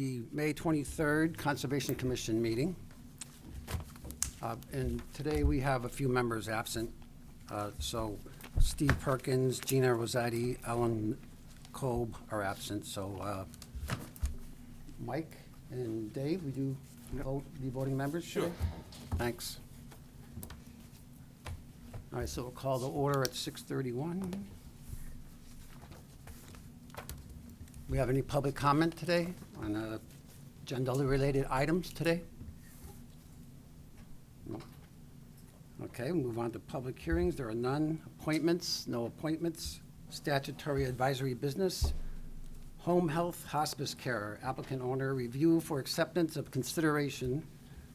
The May 23rd Conservation Commission meeting. And today we have a few members absent. So Steve Perkins, Gina Rosati, Ellen Kolb are absent. So Mike and Dave, would you be voting members today? Sure. Thanks. All right, so we'll call the order at 6:31. We have any public comment today on agenda-related items today? No. Okay, we'll move on to public hearings. There are none. Appointments, no appointments. Statutory advisory business. Home health hospice care. Applicant owner review for acceptance of consideration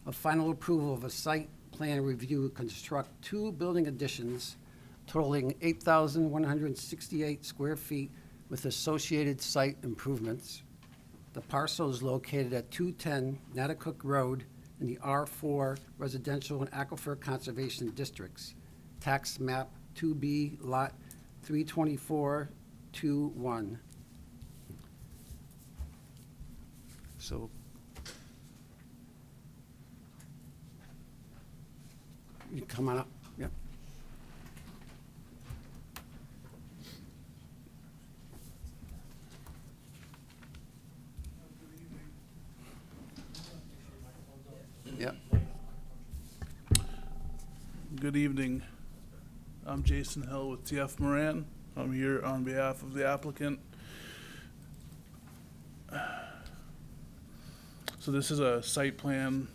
of final approval of a site plan review construct 2 building additions totaling 8,168 square feet with associated site improvements. The parcel is located at 210 Natticook Road in the R4 Residential and Aquifer Conservation Districts, Tax Map 2B, Lot 324-21. So, you come on up. Yep. Yep. Good evening. I'm Jason Hill with TF Moran. I'm here on behalf of the applicant. So this is a site plan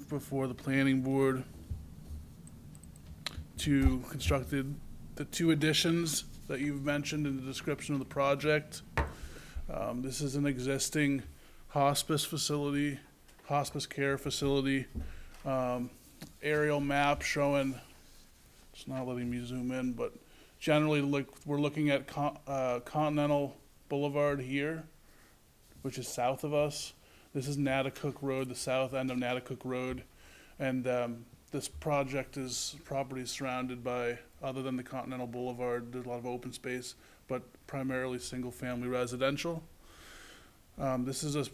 before the planning board to construct the 2 additions that you've mentioned in the description of the project. This is an existing hospice facility, hospice care facility. Aerial map showing, it's not letting me zoom in, but generally we're looking at Continental Boulevard here, which is south of us. This is Natticook Road, the south end of Natticook Road. And this property is surrounded by, other than the Continental Boulevard, there's a lot of open space, but primarily single-family residential. This is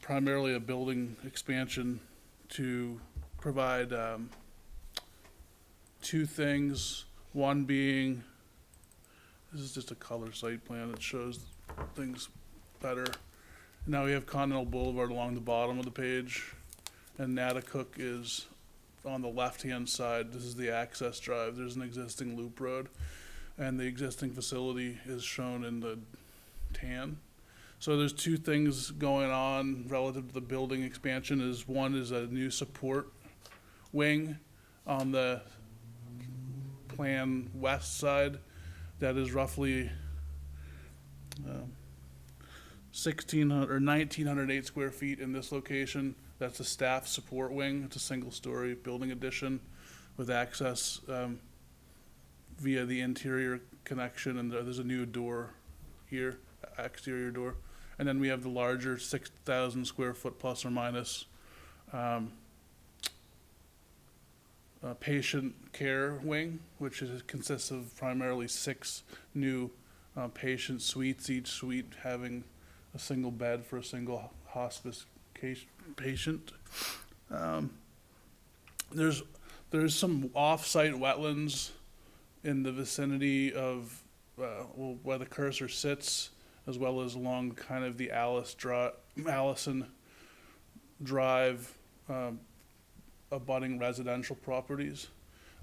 primarily a building expansion to provide 2 things. One being, this is just a color site plan that shows things better. Now we have Continental Boulevard along the bottom of the page, and Natticook is on the left-hand side. This is the access drive. There's an existing loop road, and the existing facility is shown in the tan. So there's 2 things going on relative to the building expansion. One is a new support wing on the plan west side that is roughly 1,600 or 1,908 square feet in this location. That's a staff support wing. It's a single-story building addition with access via the interior connection, and there's a new door here, exterior door. And then we have the larger 6,000 square foot plus or minus patient care wing, which consists of primarily 6 new patient suites, each suite having a single bed for a single hospice patient. There's some off-site wetlands in the vicinity of where the cursor sits, as well as along kind of the Allison Drive abutting residential properties.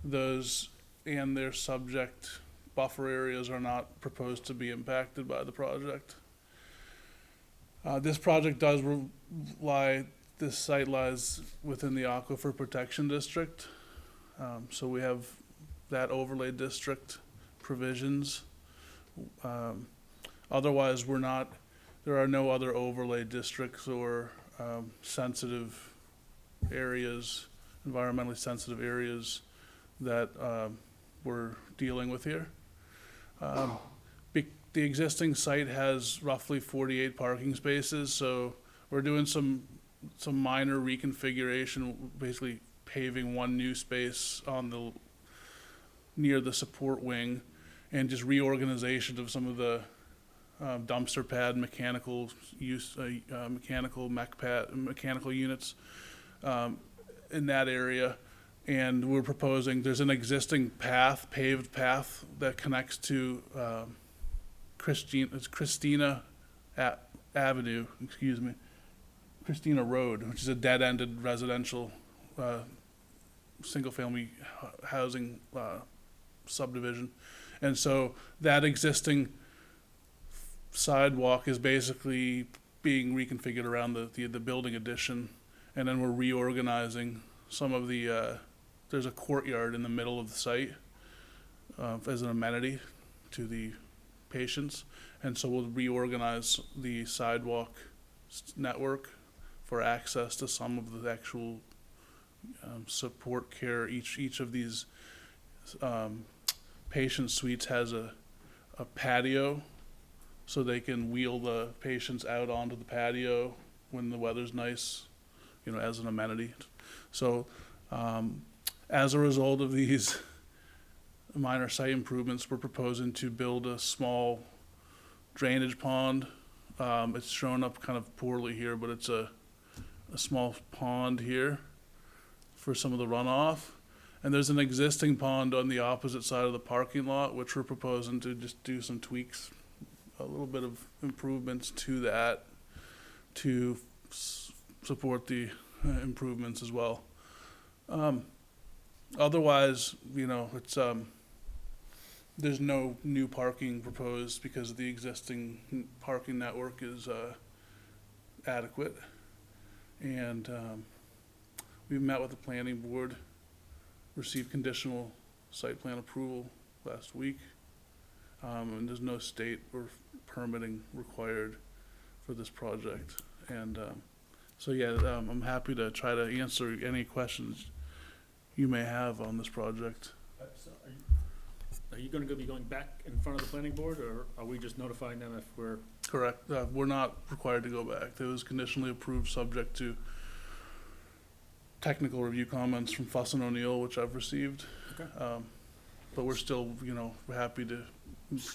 Those and their subject buffer areas are not proposed to be impacted by the project. This project does this site lies within the Aquifer Protection District. So we have that overlay district provisions. Otherwise, there are no other overlay districts or sensitive areas, environmentally sensitive areas that we're dealing with here. The existing site has roughly 48 parking spaces, so we're doing some minor reconfiguration, basically paving 1 new space near the support wing, and just reorganization of some of the dumpster pad, mechanical use, mechanical mech pad, mechanical units in that area. And we're proposing, there's an existing path, paved path that connects to Christina Avenue, excuse me, Christina Road, which is a dead-ended residential single-family housing subdivision. And so that existing sidewalk is basically being reconfigured around the building addition, and then we're reorganizing some of the, there's a courtyard in the middle of the site as an amenity to the patients, and so we'll reorganize the sidewalk network for access to some of the actual support care. Each of these patient suites has a patio, so they can wheel the patients out onto the patio when the weather's nice, you know, as an amenity. So as a result of these minor site improvements, we're proposing to build a small drainage pond. It's shown up kind of poorly here, but it's a small pond here for some of the runoff. And there's an existing pond on the opposite side of the parking lot, which we're proposing to just do some tweaks, a little bit of improvements to that to support the improvements as well. Otherwise, you know, it's there's no new parking proposed because the existing parking network is adequate. And we've met with the planning board, received conditional site plan approval last week. And there's no state or permitting required for this project. And so yeah, I'm happy to try to answer any questions you may have on this project. So are you gonna be going back in front of the planning board, or are we just notifying them if we're? Correct. We're not required to go back. It was conditionally approved subject to technical review comments from Fuss and O'Neill, which I've received. Okay. But we're still, you know, happy to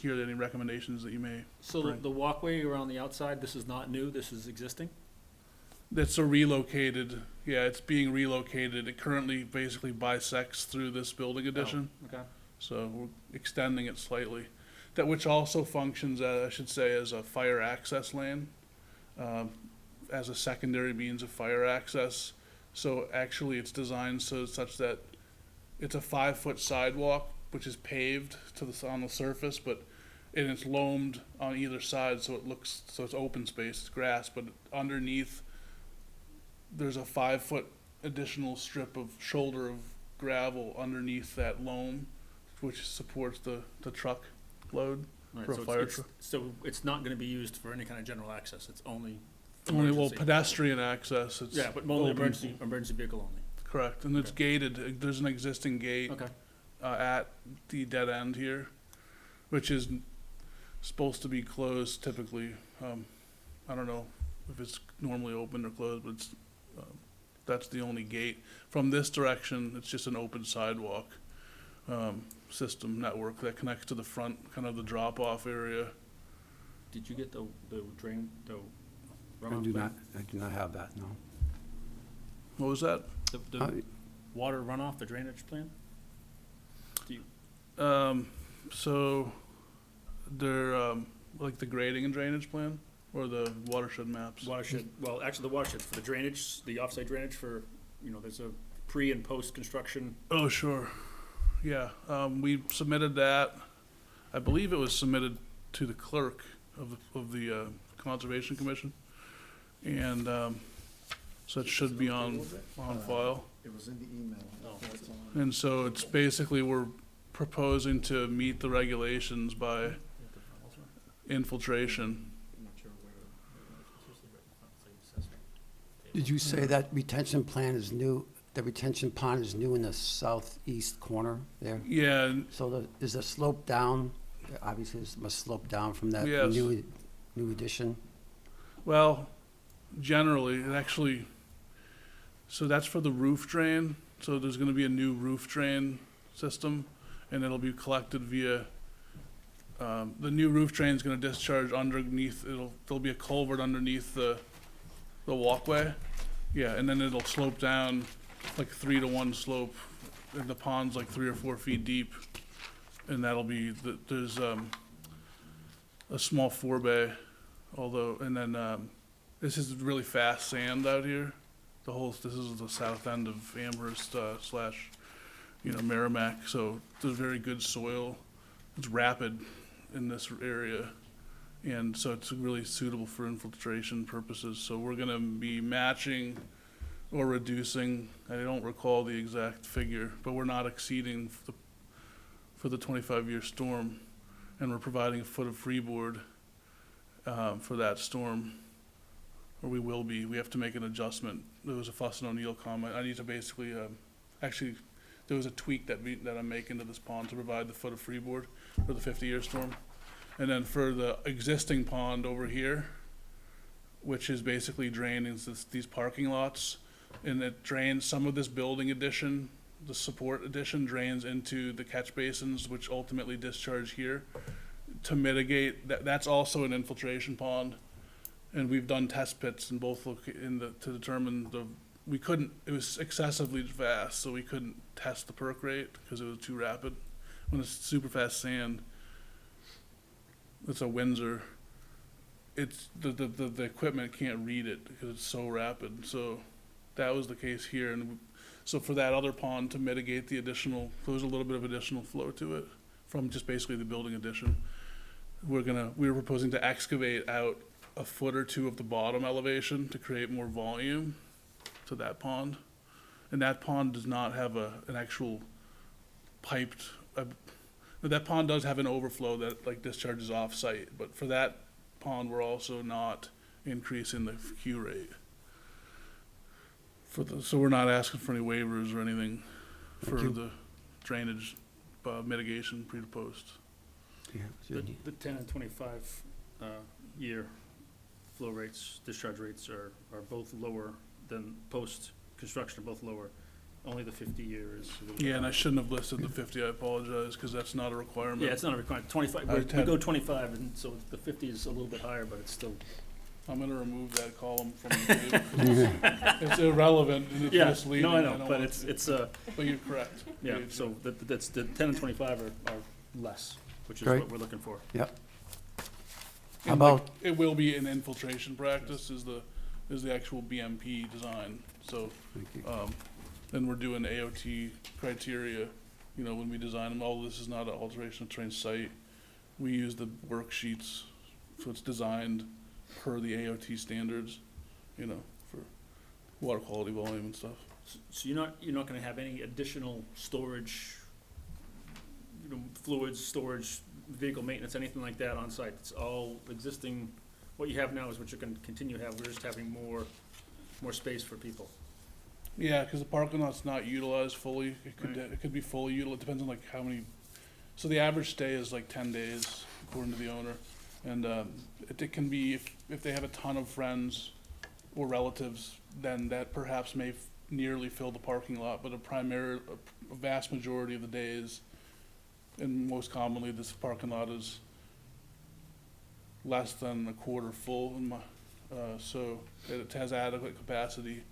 hear any recommendations that you may So bring. the walkway around the outside, this is not new, this is existing? It's a relocated, yeah, it's being relocated. It currently basically bisects through this building addition. Okay. So we're extending it slightly. That which also functions, I should say, as a fire access lane, as a secondary means of fire access. So actually it's designed so such that it's a 5-foot sidewalk, which is paved to on the surface, and it's loamed on either side, so it's open space, it's grass, but underneath there's a 5-foot additional strip of shoulder of gravel underneath that loam, which supports the truck load Right, for a so fire it's, truck. so it's not gonna be used for any kind of general access, it's only Only, well, emergency. pedestrian access, it's. Yeah, but only open. emergency vehicle only. Correct, and it's Okay. gated. There's an existing gate Okay. At the dead end here, which is supposed to be closed typically. I don't know if it's normally open or closed, but it's, that's the only gate. From this direction, it's just an open sidewalk system network that connects to the front, kind of the drop-off area. Did you get the drain, the I runoff? do plan? not, I do not have that, no. What was that? The water runoff, the drainage plan? Do you, So they're, like the grading and drainage plan, or the watershed maps? watershed, well, actually the watershed for the drainage, the offsite drainage for, you know, there's a pre and post construction. Oh, sure. Yeah, we submitted that. I believe it was submitted to the clerk of the Conservation Commission. And, so it should be on file. It was in the email. Oh, That's all. And so it's basically, we're proposing to meet the regulations by infiltration. I'm not sure where. Did you say that retention plan is new, the retention pond is new in the southeast corner there? Yeah, and So is the slope down? Obviously, it must slope down from that Yes. new addition. well, generally, it actually, so that's for the roof drain. So there's gonna be a new roof drain system, and it'll be collected via The new roof drain's gonna discharge underneath, there'll be a culvert underneath the walkway. Yeah, and then it'll slope down like 3-to-1 slope, and the pond's like 3 or 4 feet deep. And that'll be, there's, a small forebay, and then, this is really fast sand out here. This is the south end of Amherst, / Merrimack, so there's very good soil. It's rapid in this area, and so it's really suitable for infiltration purposes. So we're gonna be matching or reducing, I don't recall the exact figure, but we're not exceeding for the 25-year storm, and we're providing a foot of freeboard for that storm, or we will be. We have to make an adjustment. There was a Fuss and O'Neill comment. I need to basically, actually, there was a tweak that I'm making to this pond to provide the foot of freeboard for the 50-year storm. And then for the existing pond over here, which is basically draining these parking lots, and it drains some of this building addition, the support addition drains into the catch basins, which ultimately discharge here. To mitigate, that's also an infiltration pond. And we've done test pits in both to determine it was excessively fast, so we couldn't test the perk rate because it was too rapid. When it's super fast sand, it's a Windsor, it's, the equipment can't read it because it's so rapid. So that was the case here. And so for that other pond, to mitigate the additional, there was a little bit of additional flow to it from just basically the building addition. We're proposing to excavate out a foot or two of the bottom elevation to create more volume to that pond. And that pond does not have an actual piped, that pond does have an overflow that like discharges off site, but for that pond, we're also not increasing the Q rate. So we're not asking for any waivers or anything for the drainage mitigation pre to post. The 10 and 25 year flow rates, discharge rates are both lower than post-construction, both lower. Only the 50 years. Yeah, and I shouldn't have listed the 50, I apologize, because that's not a requirement. Yeah, it's not a requirement. 25, we go 25, and so the 50 is a little bit higher, but it's still. I'm gonna remove that column from the table. It's irrelevant and it's misleading. No, I know, but it's But you're correct. yeah, so that's the 10 and 25 are less, which is Great. what we're looking for. Yep. And How like, about- it will be an infiltration practice is the actual BMP design. So, Thank you. then we're doing AOT criteria, when we design them. All this is not an alteration of terrain site. We use the worksheets, so it's designed per the AOT standards, for water quality, volume and stuff. So you're not gonna have any additional storage, fluids, storage, vehicle maintenance, anything like that on site? It's all existing. What you have now is what you're gonna continue to have. We're just having more space for people. Yeah, because the parking lot's not utilized fully. It could be fully utilized. It depends on like how many. So the average stay is like 10 days, according to the owner, and it can be if they have a ton of friends or relatives, then that perhaps may nearly fill the parking lot. But a vast majority of the days, and most commonly, this parking lot is less than a quarter full, so it has adequate capacity,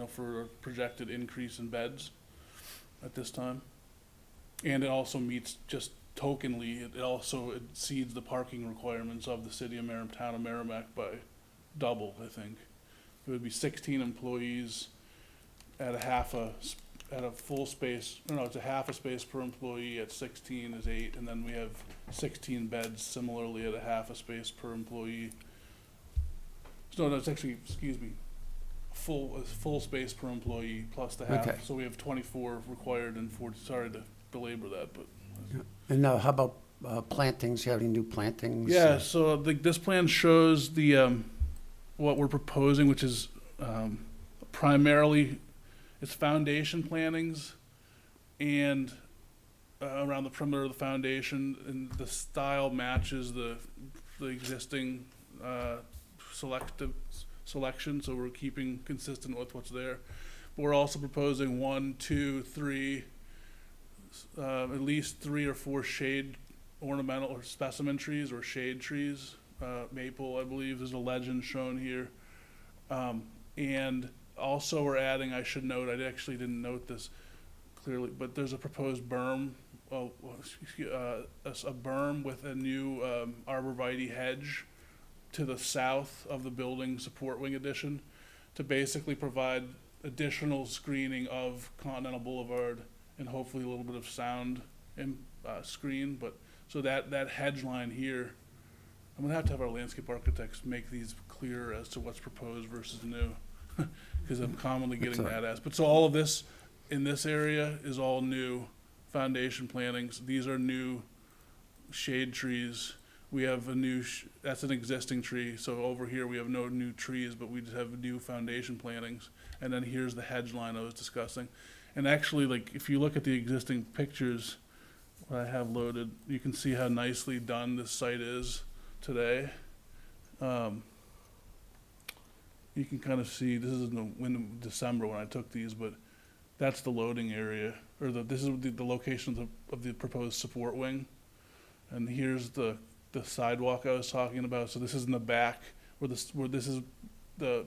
for a projected increase in beds at this time. And it also meets, just tokenly, it exceeds the parking requirements of the city of town of Merrimack by double, I think. It would be 16 employees at a full space, it's a half a space per employee. At 16 is 8, and then we have 16 beds similarly at a half a space per employee. No, that's actually, full space per employee plus the half. Okay. So we have 24 required and 40, sorry to belabor that, but. And now, how about plantings? You have any new plantings? Yeah, so this plan shows what we're proposing, which is primarily, it's foundation plantings and around the perimeter of the foundation, and the style matches the existing selection, so we're keeping consistent with what's there. But we're also proposing 1, 2, 3, at least 3 or 4 shade ornamental or specimen trees or shade trees, maple, I believe, there's a legend shown here. And also we're adding, I should note, I actually didn't note this clearly, but there's a proposed berm, a berm with a new arborvitae hedge to the south of the building support wing addition to basically provide additional screening of Continental Boulevard and hopefully a little bit of sound and screen. But so that hedge line here, I'm gonna have to have our landscape architects make these clear as to what's proposed versus new, because I'm commonly getting That's all right. that asked. But so all of this in this area is all new foundation plantings. These are new shade trees. We have a new, that's an existing tree. So over here we have no new trees, but we just have new foundation plantings. And then here's the hedge line I was discussing. And actually, like, if you look at the existing pictures what I have loaded, you can see how nicely done this site is today. You can kind of see, this is in December when I took these, but that's the loading area, or this is the location of the proposed support wing. And here's the sidewalk I was talking about. So this is in the back, where this is the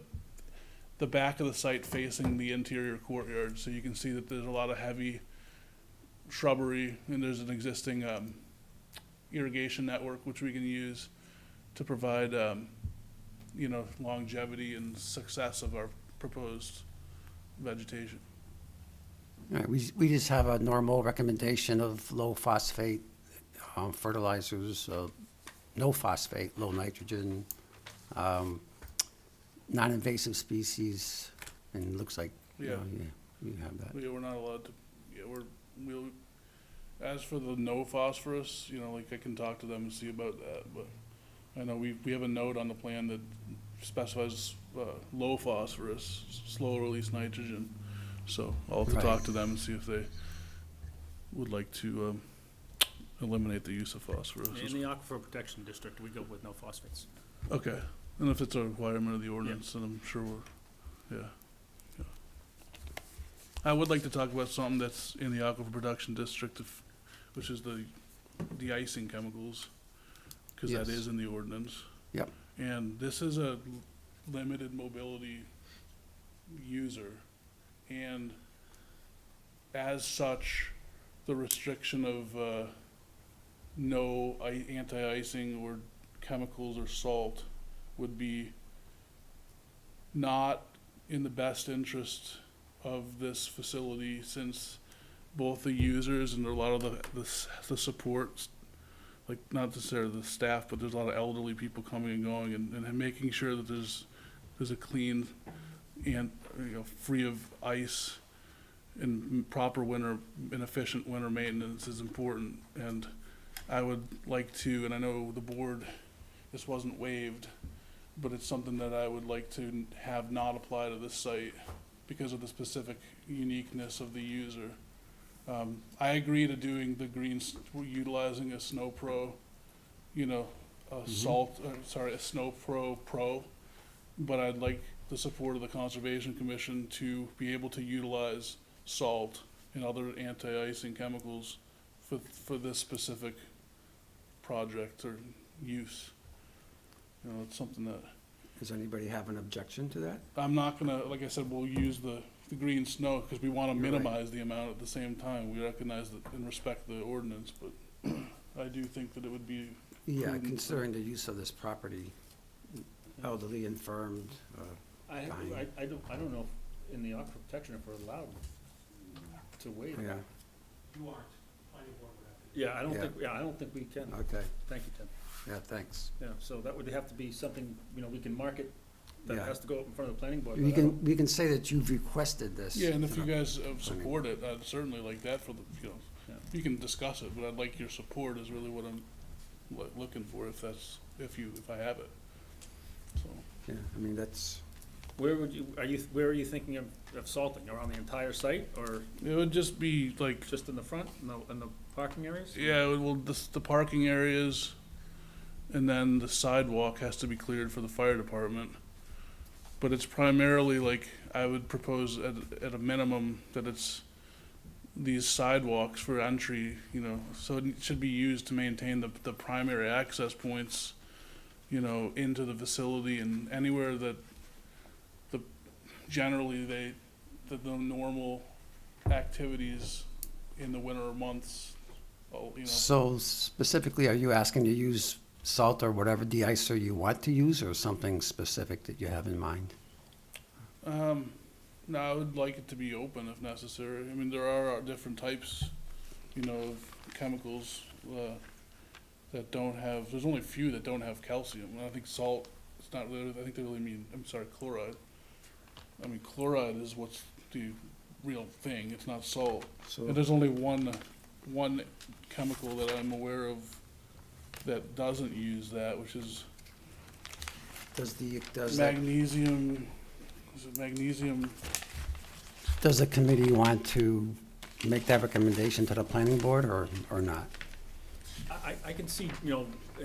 back of the site facing the interior courtyard. So you can see that there's a lot of heavy shrubbery, and there's an existing irrigation network which we can use to provide longevity and success of our proposed vegetation. All right, we just have a normal recommendation of low phosphate fertilizers, no phosphate, low nitrogen, non-invasive species, and it looks like, you have that. We're not allowed to, we'll, as for the no phosphorus, like I can talk to them and see about that, but I know we have a note on the plan that specifies low phosphorus, slow release nitrogen. So I'll have to talk to them and see if they would like to eliminate the use of phosphorus. In the Aquifer Protection District, we go with no phosphates. Okay, and if it's a requirement of the ordinance, then I'm sure yeah. I would like to talk about something that's in the Aquifer Production District, which is the de-icing chemicals, because that Yes. is in the ordinance. Yep. And this is a limited mobility user, and as such, the restriction of no anti-icing or chemicals or salt would be not in the best interest of this facility, since both the users and a lot of the support, like not necessarily the staff, but there's a lot of elderly people coming and going, and making sure that there's a clean and free of ice and proper winter and efficient winter maintenance is important. And I would like to, and I know the board, this wasn't waived, but it's something that I would like to have not apply to this site because of the specific uniqueness of the user. I agree to doing the greens, utilizing a Snow Pro, a Snow Pro, but I'd like the support of the Conservation Commission to be able to utilize salt and other anti-icing chemicals for this specific project or use. It's something that Does anybody have an objection to that? I'm not gonna, like I said, we'll use the green snow because we want to You're right. minimize the amount at the same time. We recognize that and respect the ordinance, but I do think that it would be Yeah, prudent. considering the use of this property, elderly, infirmed, I don't know if in the Aquifer Protection if we're allowed to waive yeah, that. You aren't, planning board would have to. Yeah, I don't think we can. okay, Thank you, Tim. yeah, thanks. Yeah, so that would have to be something, we can market, that Yeah. has to go up in front of the planning board. We but I don't- can say that you've requested this. Yeah, and if you guys support it, I'd certainly like that for the, Yeah. you can discuss it, but I'd like your support is really what I'm looking for if I have it. So, Yeah, I mean, that's, Where are you thinking of salting, around the entire site, or it would just be like, just in the front, in the parking areas? yeah, the parking areas and then the sidewalk has to be cleared for the fire department. But it's primarily like, I would propose at a minimum that it's these sidewalks for entry, so it should be used to maintain the primary access points, into the facility and anywhere that generally the normal activities in the winter months, So specifically, are you asking to use salt or whatever de-icer you want to use, or something specific that you have in mind? No, I would like it to be open if necessary. I mean, there are different types, of chemicals, that don't have, there's only a few that don't have calcium. And I think salt, it's not really, I think they really mean, chloride. I mean, chloride is what's the real thing, it's not salt. So, And there's only one chemical that I'm aware of that doesn't use that, which is does that, magnesium, is it magnesium? does the committee want to make that recommendation to the planning board, or not? I can see,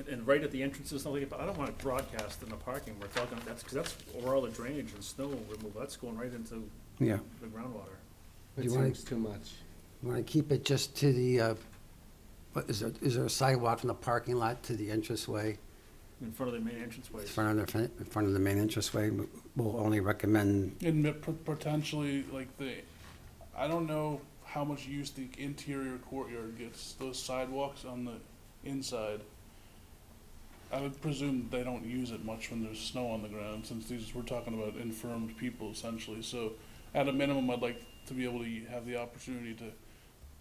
and right at the entrances, stuff like that, but I don't want it broadcast in the parking, we're talking, because that's where all the drainage and snow removal, that's going right into Yeah. the groundwater. Do It you wanna- seems too much. Want to keep it just to the, what, is there a sidewalk in the parking lot to the entranceway? In front of the main entranceways. In front of the main entranceway? We'll only recommend, And potentially, I don't know how much use the interior courtyard gets, those sidewalks on the inside. I would presume they don't use it much when there's snow on the ground, since we're talking about infirmed people essentially. So at a minimum, I'd like to be able to have the opportunity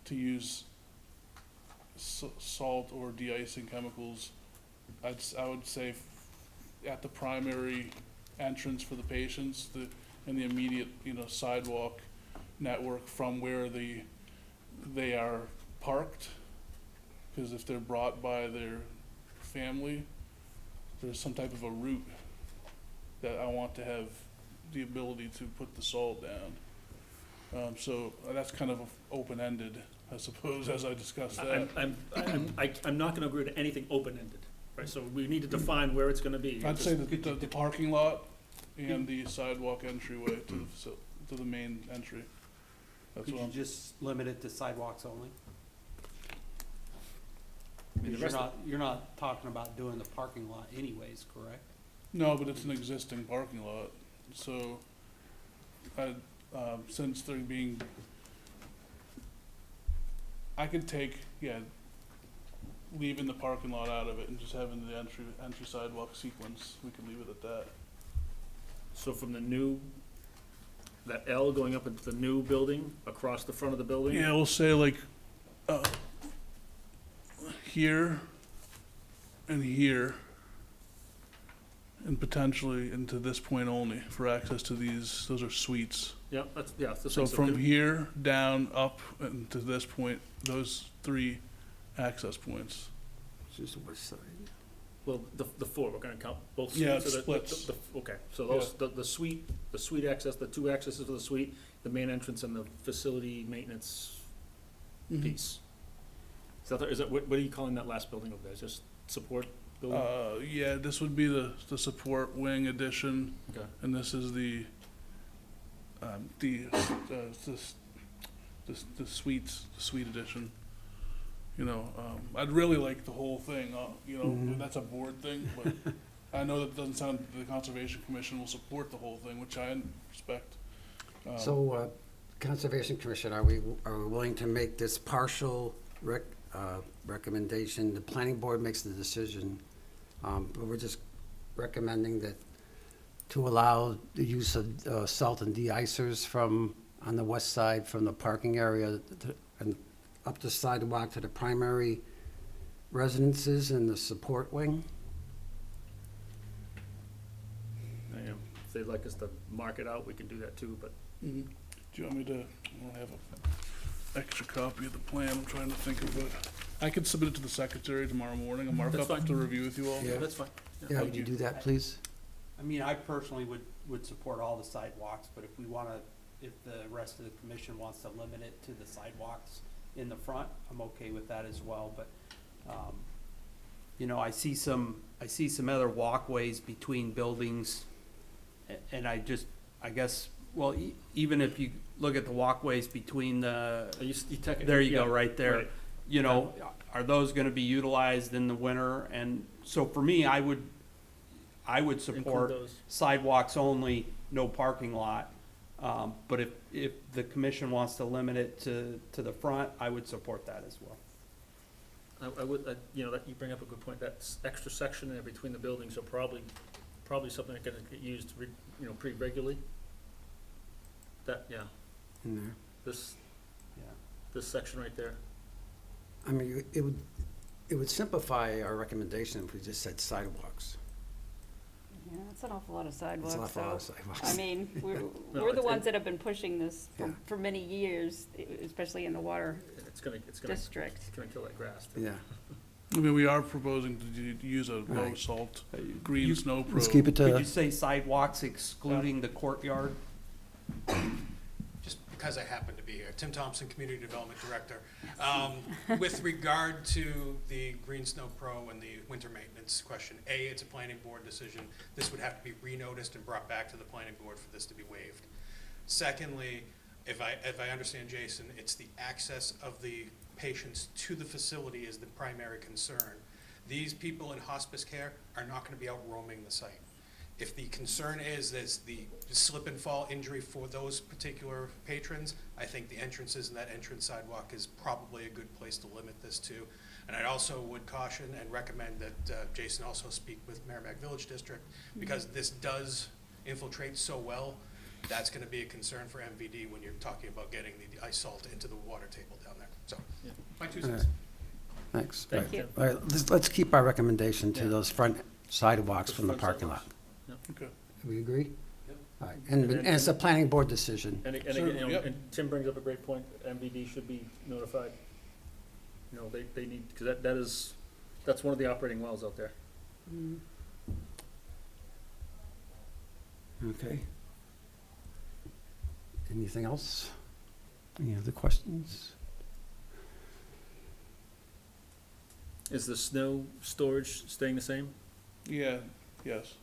to use salt or de-icing chemicals. I would say at the primary entrance for the patients, and the immediate, sidewalk network from where they are parked. Because if they're brought by their family, there's some type of a route that I want to have the ability to put the salt down. So that's kind of open-ended, I suppose, as I discussed that. I'm not gonna agree to anything open-ended, right, so we need to define where it's gonna be. I'd say the parking lot and the sidewalk entryway to the main entry. That's Could what you I'm, just limit it to sidewalks only? I mean, the Because rest you're not talking about doing the parking lot anyways, correct? no, but it's an existing parking lot, so since they're being, I could take, leaving the parking lot out of it and just having the entry sidewalk sequence, we could leave it at that. So from that L going up into the new building, across the front of the building? Yeah, we'll say here and here, and potentially into this point only for access to those are suites. Yeah, that's the So thing. from here down up and to this point, those 3 access points. just the west side. Well, the 4, we're gonna count both Yeah, suites? it or the- splits. Okay, so those, the suite access, the 2 accesses for the suite, the main entrance and the facility maintenance piece. Is that, what are you calling that last building over there? Is just support building? Yeah, this would be the support wing addition, Okay. and this is the suite addition. I'd really like the whole thing, Mhm. that's a board thing, but I know that doesn't sound, the Conservation Commission will support the whole thing, which I respect. So, Conservation Commission, are we willing to make this partial recommendation? The planning board makes the decision, but we're just recommending that to allow the use of salt and de-icers on the west side from the parking area and up the sidewalk to the primary residences and the support wing. If they'd like us to mark it out, we can do that too, but Do you want me to, I don't have an extra copy of the plan, I'm trying to think of it. I could submit it to the secretary tomorrow morning, a That's markup fine. to review with you all. Yeah. that's fine. Yeah, would you do that, please? I mean, I personally would support all the sidewalks, but if the rest of the commission wants to limit it to the sidewalks in the front, I'm okay with that as well, but, I see some other walkways between buildings, and I guess Well, even if you look at the walkways between there you go, right there. right. You know, are those gonna be utilized in the winter? And so for me, I would Include support those. sidewalks only, no parking lot. But if the commission wants to limit it to the front, I would support that as well. I would, you know, that, you bring up a good point, that's extra section there between the buildings are probably something that can get used, you know, pretty regularly. That, yeah, In there. this Yeah. section right there. I mean, it would simplify our recommendation if we just said sidewalks. Yeah, that's an awful lot of It's sidewalks, an awful lot of so, sidewalks. I mean, No, we're the it- ones that have been pushing this Yeah. for many years, especially in the water It's gonna district. kill that grass. Yeah. I mean, we are proposing to use a low Right. salt You- green snow Let's probe. keep it Could to, you say sidewalks excluding the courtyard? Just because I happen to be here. Tim Thompson, Community Development Director. With regard to the Green Snow Pro and the winter maintenance question, A, it's a planning board decision. This would have to be renoticed and brought back to the planning board for this to be waived. Secondly, if I understand Jason, it's the access of the patients to the facility is the primary concern. These people in hospice care are not gonna be out roaming the site. If the concern is there's the slip and fall injury for those particular patrons, I think the entrances and that entrance sidewalk is probably a good place to limit this to. And I also would caution and recommend that Jason also speak with Merrimack Village District, because this does infiltrate so well. That's gonna be a concern for MVD when you're talking about getting the ice salt into the water table down there. So, Yeah. my 2 all cents. right. Thanks. Thank Right. you. All right, let's keep our recommendation to Yeah. those front sidewalks Those from the front parking lot. sidewalks. Okay. We agree? Yep. All right, and it's a planning board decision. And again, Sure, you know, yep. and Tim brings up a great point, MVD should be notified. You know, they need, because that's one of the operating wells out there. Mm. Okay. Anything else? Any other questions? Is the snow storage staying the same? Yeah, yes.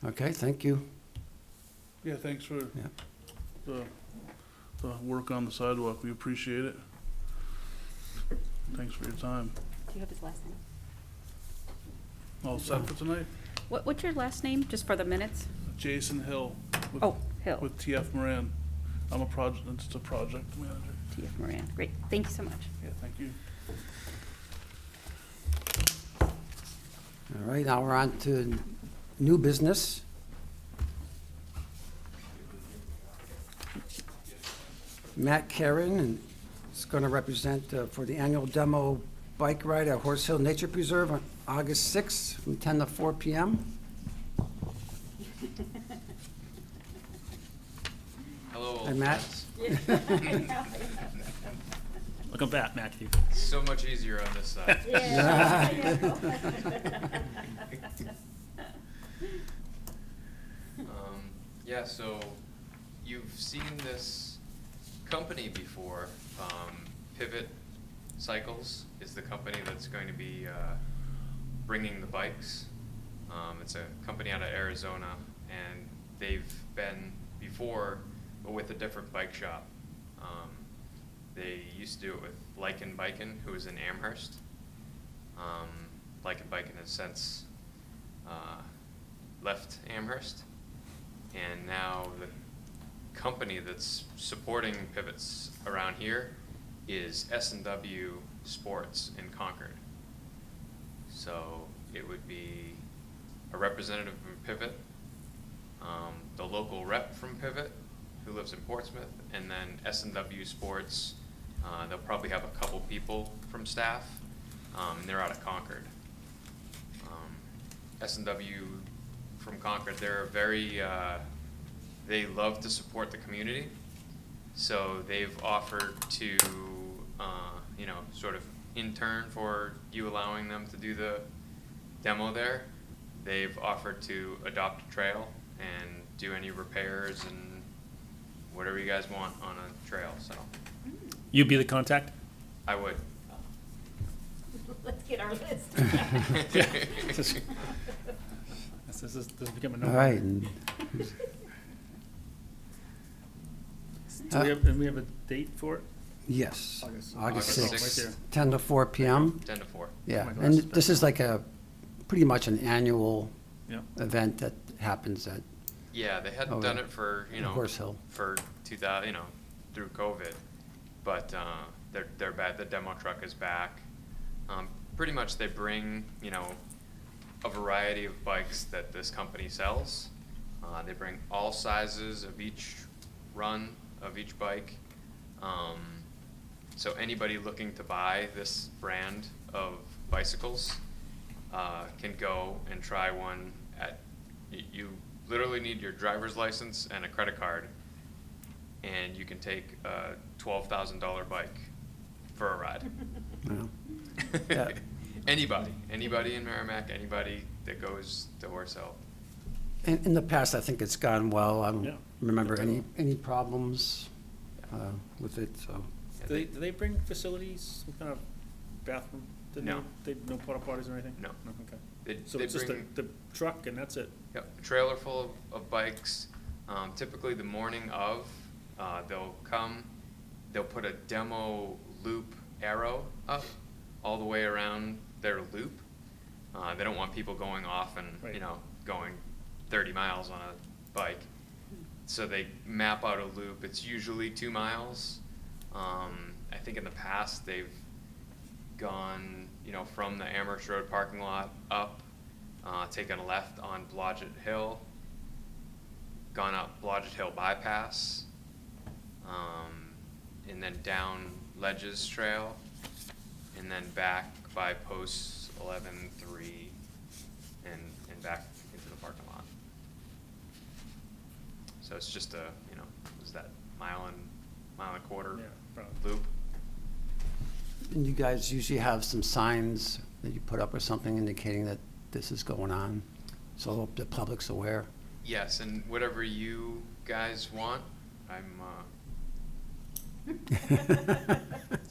Okay, thank you. Yeah, thanks for Yeah. the work on the sidewalk. We appreciate it. Thanks for your time. Do you have his last name? All set for tonight? What's your last name, just for the minutes? Jason Hill with, Oh, Hill, with TF Moran. I'm a project manager. T.F. Moran. Great, thank you so much. Yeah, thank you. All right, now we're on to new business. Matt Karen is going to represent for the annual demo bike ride at Horse Hill Nature Preserve on August 6th from 10 to 4 p.m. Hello, Hi, old Matt. friends. Welcome back, Matthew. So much easier on this side. Yeah, so you've seen this company before. Pivot Cycles is the company that's going to be bringing the bikes. It's a company out of Arizona, and they've been before, but with a different bike shop. They used to do it with Lycan Bikin, who was in Amherst. Lycan Bikin has since left Amherst, and now the company that's supporting pivots around here is S&W Sports in Concord. So it would be a representative from Pivot, the local rep from Pivot, who lives in Portsmouth, and then S&W Sports. They'll probably have a couple people from staff, and they're out of Concord. S&W from Concord, they're very, they love to support the community. So they've offered to, you know, sort of intern for you allowing them to do the demo there. They've offered to adopt a trail and do any repairs and whatever you guys want on a trail, so You'd be the contact? I would. Let's get our list. That This is becoming a All no. right, and Do we have, and we have a date for it? yes, August. August August 6th, Right 10 to 4 p.m. 10 to 4. Yeah, my and glasses this is like a, pretty much an annual Yeah. event that happens at Yeah, they hadn't Oh, done yeah. it for, Horse Hill. for 2000, through COVID. But they're back. The demo truck is back. Pretty much they bring, a variety of bikes that this company sells. They bring all sizes of each run of each bike. So anybody looking to buy this brand of bicycles can go and try one at, you literally need your driver's license and a credit card, and you can take a $12,000 bike for a ride. Well, Yeah. Anybody in Merrimack, anybody that goes to Horse Hill. In the past, I think it's gone well. I Yeah. don't remember any problems with it, so. Do they bring facilities, some kind of bathroom? No. No porta potties or anything? No. Okay. They So it's just bring, the truck and that's it? yep, a trailer full of bikes. Typically the morning of, they'll put a demo loop arrow up all the way around their loop. They don't want people going off and, Right. going 30 miles on a bike. So they map out a loop. It's usually 2 miles. I think in the past they've gone, from the Amherst Road parking lot up, taken a left on Blodgett Hill, gone up Blodgett Hill bypass, and then down Ledges Trail, and then back by posts 11-3 and back into the parking lot. So it's just a, is that mile and a quarter Yeah, probably. loop? And you guys usually have some signs that you put up or something indicating that this is going on, so the public's aware. Yes, and whatever you guys want, I'm, do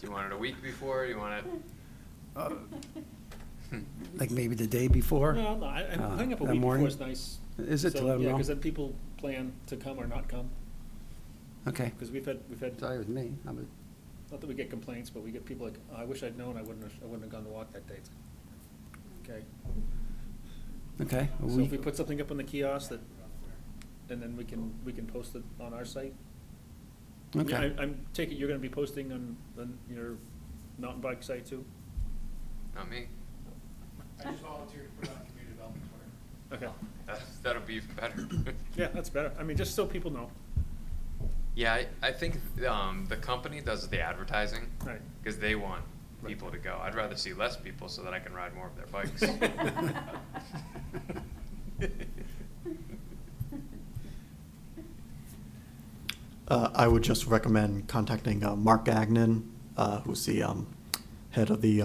you want it a week before, you want it? Like maybe the day before? No, I think up a that week before morning? is nice. Is it to So, let them yeah, know? because then people plan to come or not come, Okay, because we've had, sorry with me. not that we get complaints, but we get people like, oh, I wish I'd known, I wouldn't have gone to walk that day. It's like, okay. Okay. So if we put something up on the kiosk that, and then we can post it on our site? Okay. I'm taking, you're gonna be posting on your mountain bike site too? Not me. I just volunteered to put it on community development Twitter. Okay, That'll be even better. yeah, that's better, I mean, just so people know, Yeah, I think the company does the advertising right? because they want Right. people to go. I'd rather see less people so that I can ride more of their bikes. I would just recommend contacting Mark Gagnon, who's the head of the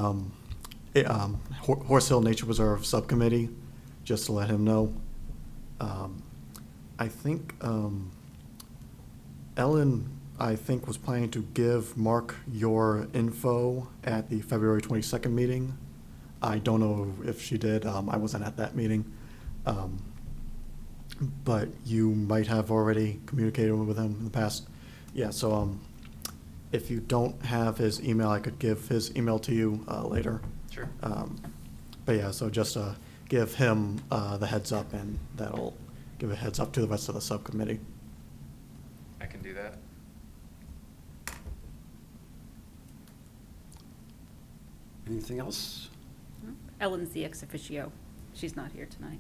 Horse Hill Nature Preserve Subcommittee, just to let him know. I think Ellen, was planning to give Mark your info at the February 22nd meeting. I don't know if she did. I wasn't at that meeting. But you might have already communicated with him in the past. Yeah, so if you don't have his email, I could give his email to you later. Sure. But yeah, so just give him the heads up, and that'll give a heads up to the rest of the subcommittee. I can do that. Anything else? Ellen's the ex officio. She's not here tonight.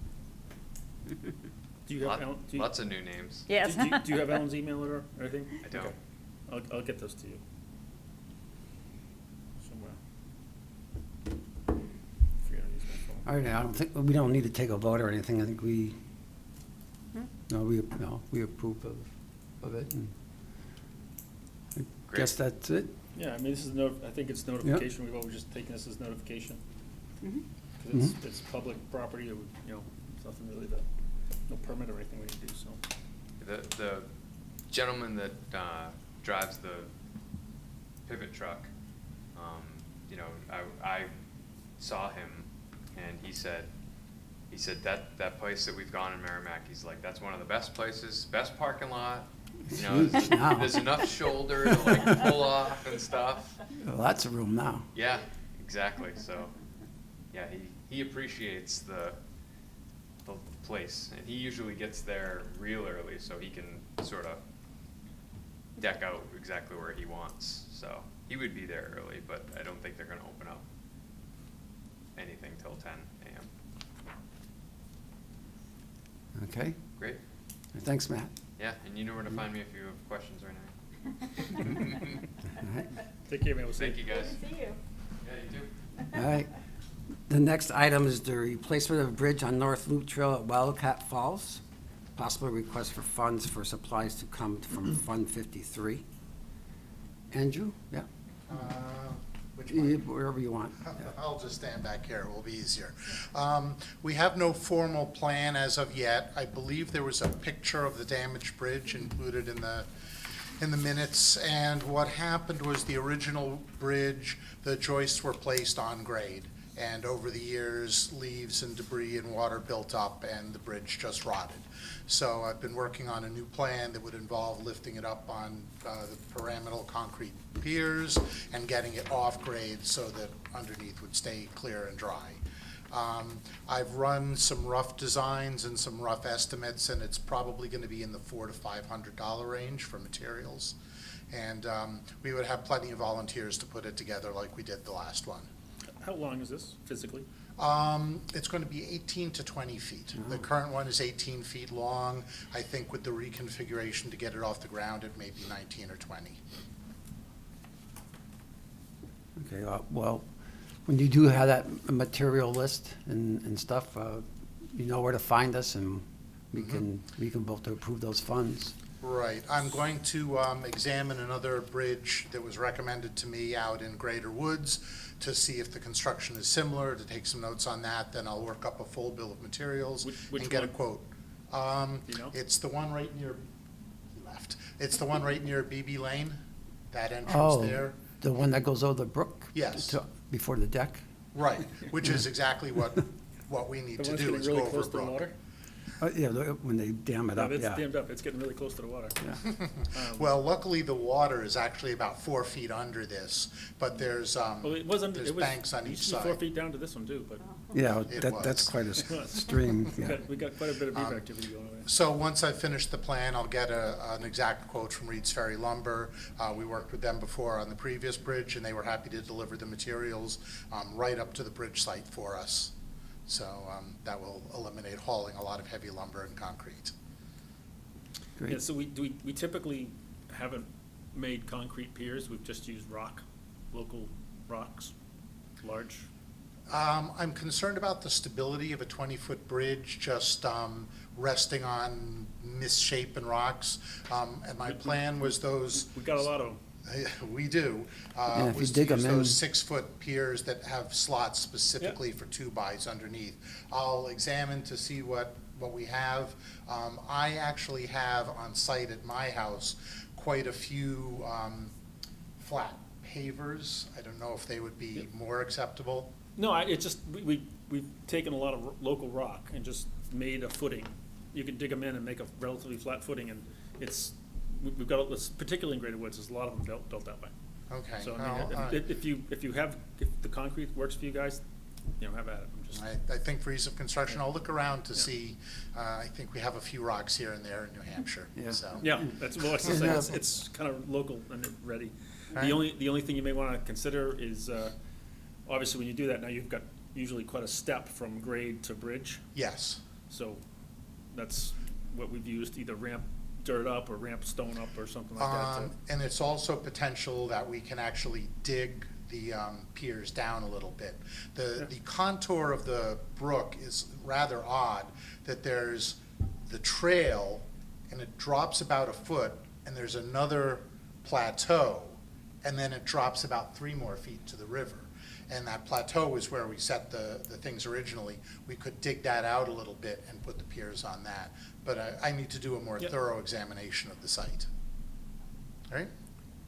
Do you have Ellen, Lots of new names. Yes. do you have Ellen's email or anything? I don't. Okay. I'll get those to you. Somewhere. Forget to use my phone. All right, I don't think, we don't need to take a vote or anything. I think we, Hmm? we approve of it. And I Great. guess that's it. Yeah, I mean, this is I think it's notification, we've always just taken this as notification, Mhm. because it's public property, it would, it's nothing really that, no permit or anything we need to do, so. The gentleman that drives the pivot truck, I saw him and he said, he said that place that we've gone in Merrimack, he's like, that's one of the best places, best parking lot. You know, huge now. there's enough shoulder to like pull off and stuff. Lots of room now. Yeah, exactly. So, yeah, he appreciates the place, and he usually gets there real early so he can sort of deck out exactly where he wants. So he would be there early, but I don't think they're going to open up anything till 10 a.m. Okay, Great. thanks, Matt. Yeah, and you know where to find me if you have questions or anything. All right. Take care, man. We'll see Thank you, guys. See you. Yeah, you too. All right. The next item is the replacement of a bridge on North Loop Trail at Wildcat Falls. Possible request for funds for supplies to come from Fund 53. Andrew? Yeah, Which one? wherever you want. Yeah. I'll just stand back here, it will be easier. We have no formal plan as of yet. I believe there was a picture of the damaged bridge included in the minutes, and what happened was the original bridge, the joists were placed on grade, and over the years, leaves and debris and water built up, and the bridge just rotted. So I've been working on a new plan that would involve lifting it up on the pyramidal concrete piers and getting it off grade so that underneath would stay clear and dry. I've run some rough designs and some rough estimates, and it's probably going to be in the $400 to $500 range for materials. And we would have plenty of volunteers to put it together like we did the last one. How long is this physically? It's going to be 18 to 20 feet. The current one is 18 feet long. I think with the reconfiguration to get it off the ground, it may be 19 or 20. Okay, well, when you do have that material list and stuff, you know where to find us, and we can vote to approve those funds. Right. I'm going to examine another bridge that was recommended to me out in Greater Woods to see if the construction is similar, to take some notes on that. Then I'll work up a full bill of materials Which and get a one? quote. Do you know? It's the one right near, left. It's the one right near BB Lane, that entrance Oh, there. the one that goes over the brook? Yes. Before the deck? Right, which is exactly what we need The to one that's do, getting is really go over close to the brook. water? Yeah, when they dam it up, It's yeah. dammed up. It's getting really close to the water. Yeah. Well, luckily, the water is actually about 4 feet under this, but there's, Well, it was under, there's it was, banks on it each used to be 4 side. feet down to this one too, but Yeah, It that's was. quite a stream, yeah. we got quite a bit of beaver activity going on. So once I finish the plan, I'll get an exact quote from Reed's Ferry Lumber. We worked with them before on the previous bridge, and they were happy to deliver the materials right up to the bridge site for us. So that will eliminate hauling a lot of heavy lumber and concrete. Yeah, Great. so we typically haven't made concrete piers. We've just used rock, local rocks, large. I'm concerned about the stability of a 20-foot bridge just resting on misshapen rocks. And my plan was those. We got a lot of them. We do. Yeah, if you Was to dig 'em use in. those 6-foot piers that have slots specifically for 2-bys underneath. I'll examine to see what we have. I actually have on site at my house quite a few flat pavers. I don't know if they would be more acceptable. No, it's just, we've taken a lot of local rock and just made a footing. You can dig them in and make a relatively flat footing, and we've got, particularly in Greater Woods, there's a lot of them built that way. Okay. So, I well, mean, if the concrete works for you guys, have at it. I'm just, I think for ease of construction, I'll look around to Yeah. see. I think we have a few rocks here and there in New Hampshire. Yeah. So. yeah, that's, well, that's the thing. It's kind of local and ready. Right. The only thing you may want to consider is, obviously, when you do that, now you've got usually quite a step from grade to bridge. Yes. So that's what we've used, either ramp dirt up or ramp stone up or something like that. And it's also potential that we can actually dig the piers down a little bit. The contour of the brook is rather odd, that there's the trail and it drops about a foot and there's another plateau and then it drops about 3 more feet to the river. And that plateau is where we set the things originally. We could dig that out a little bit and put the piers on that. But I need to do a more Yep. thorough examination of the site. All right?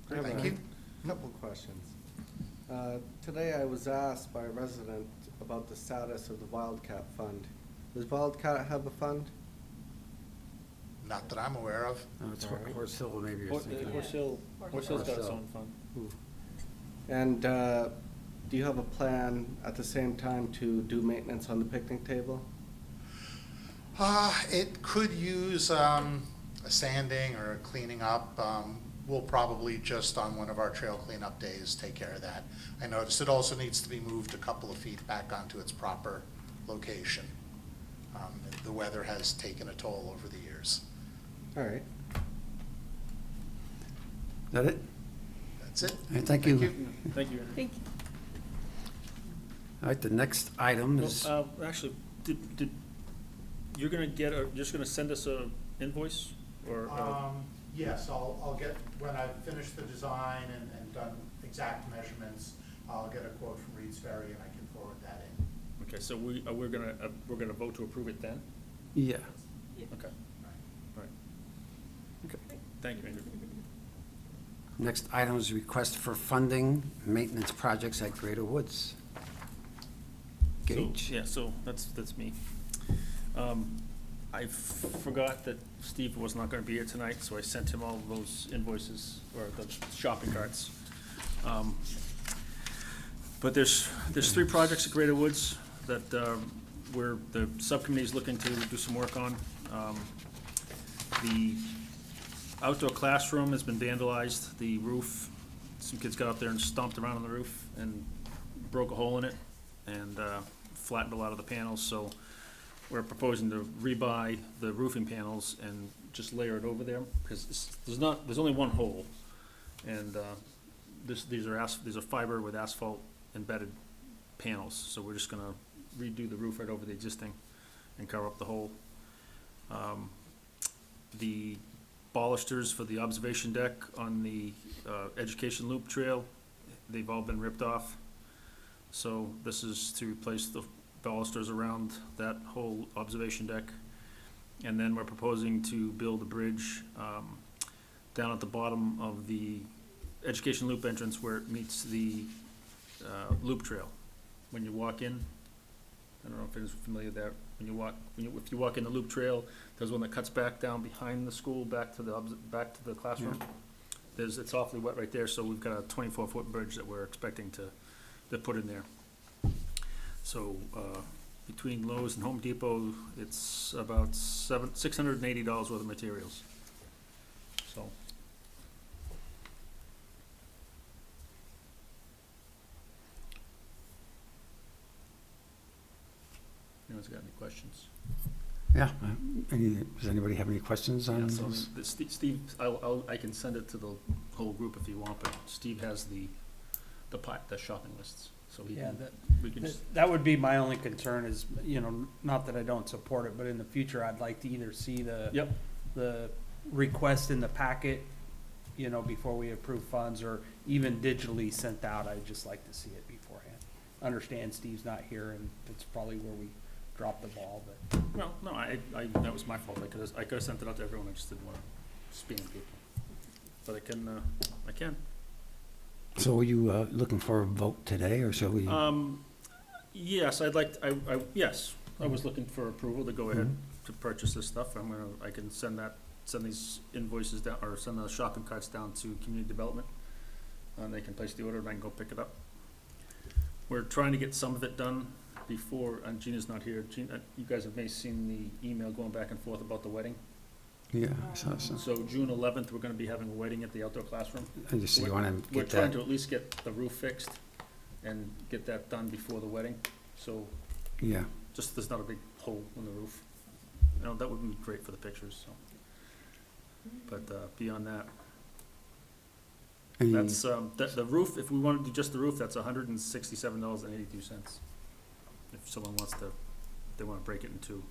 I have Thank a you. couple questions. Today I was asked by a resident about the status of the Wildcat Fund. Does Wildcat have a fund? Not that I'm aware of. It's All right. Horse Hill, maybe you're thinking. Horse Hill's got its own fund. And do you have a plan at the same time to do maintenance on the picnic table? It could use a sanding or a cleaning up. We'll probably just on one of our trail cleanup days take care of that. I noticed it also needs to be moved a couple of feet back onto its proper location. The weather has taken a toll over the years. All right. Is that it? That's it. All right, thank you. Thank you. Thank you. All right, the next item is, Actually, did, you're gonna get, or just gonna send us a invoice, or? Yes, I'll get, when I've finished the design and done exact measurements, I'll get a quote from Reed's Ferry and I can forward that in. Okay, so we're gonna vote to approve it then? yeah. Okay. All right. Okay, thank you, Andrew. Next item is request for funding maintenance projects at Greater Woods. Gage? Yeah, so that's me. I forgot that Steve was not gonna be here tonight, so I sent him all of those invoices, or the shopping carts. But there's 3 projects at Greater Woods that, where the subcommittee is looking to do some work on. The outdoor classroom has been vandalized, the roof, some kids got up there and stomped around on the roof and broke a hole in it and flattened a lot of the panels, so we're proposing to rebuy the roofing panels and just layer it over there, because there's only one hole. And these are fiber with asphalt embedded panels, so we're just gonna redo the roof right over the existing and cover up the hole. The balusters for the observation deck on the education loop trail, they've all been ripped off. So this is to replace the balusters around that whole observation deck. And then we're proposing to build a bridge down at the bottom of the education loop entrance where it meets the loop trail. When you walk in, I don't know if it's familiar with that, if you walk in the loop trail, there's one that cuts back down behind the school, back to the classroom. It's awfully wet right there, so we've got a 24-foot bridge that we're expecting to put in there. So, between Lowe's and Home Depot, it's about $680 worth of materials. So. Anyone's got any questions? Yeah. Does anybody have any questions on Yeah, so this? Steve, I can send it to the whole group if you want, but Steve has the shopping lists, so he Yeah, can, we can. that would be my only concern is, not that I don't support it, but in the future, I'd like to either see Yep. the request in the packet, before we approve funds, or even digitally sent out. I'd just like to see it beforehand. Understand Steve's not here, and it's probably where we dropped the ball, but. Well, no, that was my fault. I could have sent it out to everyone. I just didn't want to spam people. But I can. So are you looking for a vote today, or shall we? Yes, yes, I was looking for approval to go ahead to purchase this stuff. I can send these invoices down, or send the shopping carts down to community development. And they can place the order and I can go pick it up. We're trying to get some of it done before, and Gina's not here. Gina, you guys have maybe seen the email going back and forth about the wedding. Yeah, I saw some. So June 11th, we're gonna be having a wedding at the outdoor classroom. I just see you want to We're get trying that. to at least get the roof fixed and get that done before the wedding, so Yeah. just there's not a big hole in the roof. That would be great for the pictures, so. But beyond that, Any- that's, the roof, if we want to do just the roof, that's $167.82. If someone they want to break it in two.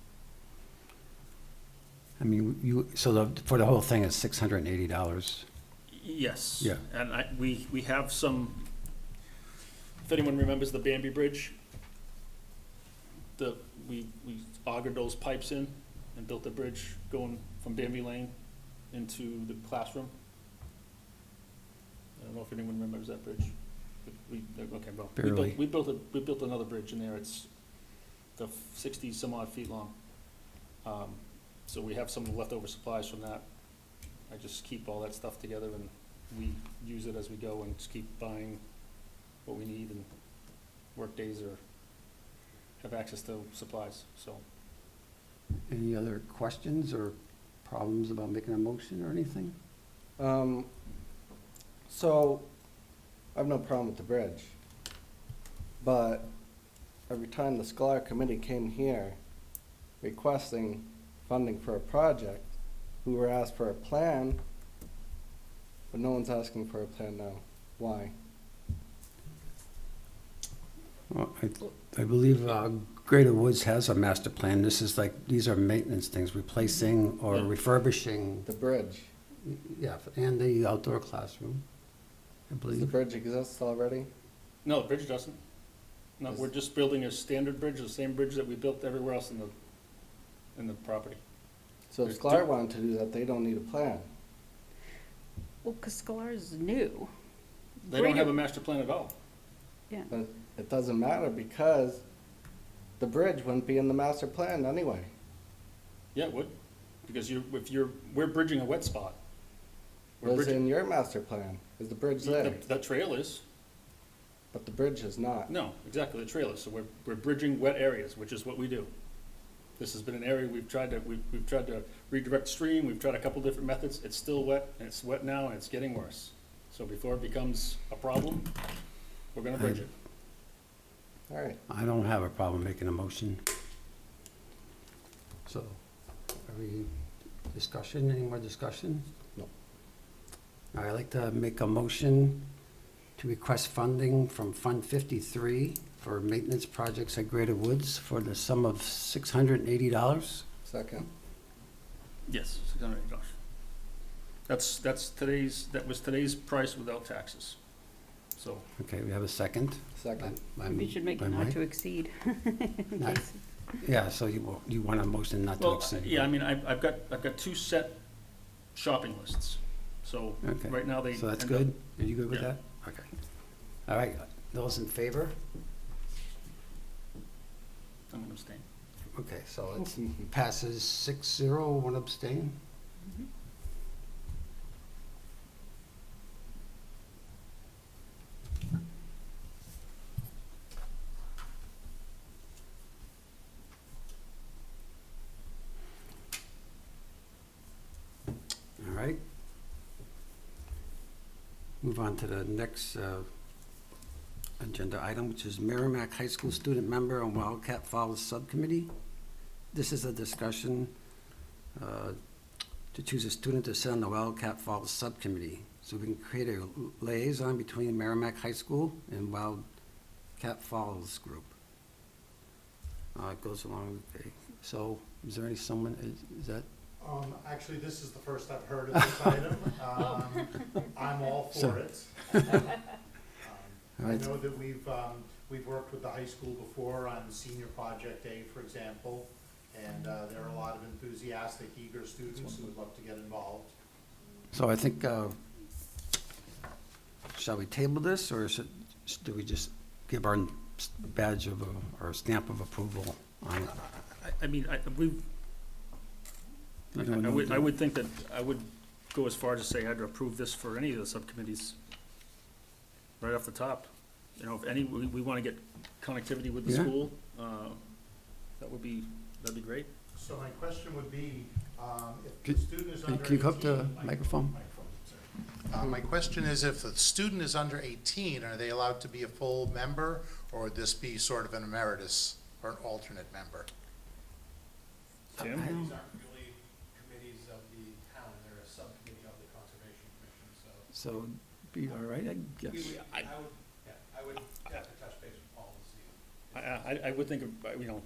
I mean, for the whole thing is $680. Yes. Yeah. And we have some, if anyone remembers the Bambi Bridge, we augered those pipes in and built a bridge going from Bambi Lane into the classroom. I don't know if anyone remembers that bridge. Okay, well, Barely. we built another bridge in there. the 60 some odd feet long. So we have some leftover supplies from that. I just keep all that stuff together and we use it as we go and just keep buying what we need and work days or have access to supplies, so. Any other questions or problems about making a motion or anything? So, I have no problem with the bridge. But every time the Scholar Committee came here requesting funding for a project, we were asked for a plan, but no one's asking for a plan now. Why? Well, I believe Greater Woods has a master plan. This is like, these are maintenance things, replacing or Yeah. refurbishing, The bridge. yeah, and the outdoor classroom, I Does the believe. bridge exist already? No, the bridge doesn't. No, we're just building a standard bridge, the same bridge that we built everywhere else in the property. So if There's Scholar two- wanted to do that, they don't need a plan. Well, because Scholar is new. They don't have Greater- a master plan at all. Yeah. But it doesn't matter because the bridge wouldn't be in the master plan anyway. Yeah, it would, because we're bridging a wet spot. We're Was bridging, in your master plan. Is the bridge there? the trail is, But the bridge is not. no, exactly, the trail is, so we're bridging wet areas, which is what we do. This has been an area we've tried to redirect stream, we've tried a couple different methods, it's still wet, and it's wet now, and it's getting worse. So before it becomes a problem, we're gonna bridge it. All right. I don't have a problem making a motion. So, are we, discussion, any more discussion? No. All right, I'd like to make a motion to request funding from Fund 53 for maintenance projects at Greater Woods for the sum of $680. Second. Yes, $680. That was today's price without taxes, so. Okay, we have a second. Second. We should make by it not Mike. to exceed. in Not- case- Yeah, so you want a motion not to Well, exceed. yeah, I mean, I've got two set shopping lists, so Okay. right now they. So that's end up- good? Are you good with Yeah. that? Okay. All right, those in favor? I'm gonna abstain. Okay, so it passes 6-0, one abstain. All right. Move on to the next agenda item, which is Merrimack High School student member on Wildcat Falls Subcommittee. This is a discussion to choose a student to sit on the Wildcat Falls Subcommittee. So we can create a liaison between Merrimack High School and Wildcat Falls Group. It goes along, okay. So is there someone, is that? Actually, this is the first I've heard of this item. I'm all So- for it. All I right. know that we've worked with the high school before on Senior Project A, for example, and there are a lot of enthusiastic, eager students who would love to get involved. So I think, shall we table this, or do we just give our badge of, or stamp of approval on it? I mean, I would think that, I would go as far as to say I'd approve this for any of the subcommittees, right off the top. You know, if any, we want to get connectivity with the Yeah. school, that'd be great. So my question would be, if Could- the student is under 18... Can you come up to the microphone? My question is, if the student is under 18, are they allowed to be a full member, or would this be sort of an emeritus or an alternate member? Tim? I don't- These aren't really committees of the town, they're a subcommittee of the Conservation Commission, so. So, be all right, I guess. I would have to touch base with Paul to see. I would think, you know,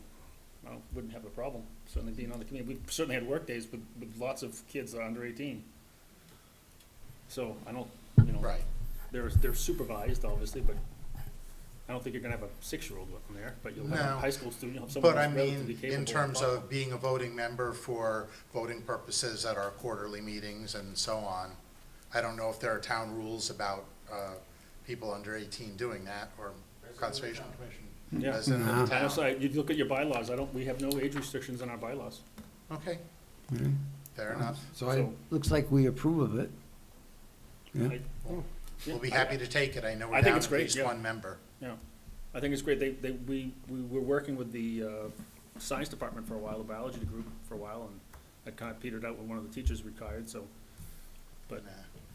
I wouldn't have a problem certainly being on the committee. We've certainly had work days with lots of kids that are under 18. So I don't, you know. Right. They're supervised, obviously, but I don't think you're gonna have a 6-year-old working there, but you'll have No. a high school student, you'll have someone But I who's relatively mean, capable. in terms and of being a voting member for voting purposes at our quarterly meetings and so on, I don't know if there are town rules about people under 18 doing that, or Conservation Commission. Yeah. resident of the Also, town. you look at your bylaws, we have no age restrictions in our bylaws. Okay, Mhm. fair enough. So So- looks like we approve of it. Yeah. We'll be happy to take it. I know I we're think down it's at great, least yeah. one member. Yeah, I think it's great. We were working with the science department for a while, the biology group for a while, and that kind of petered out when one of the teachers retired, so. But,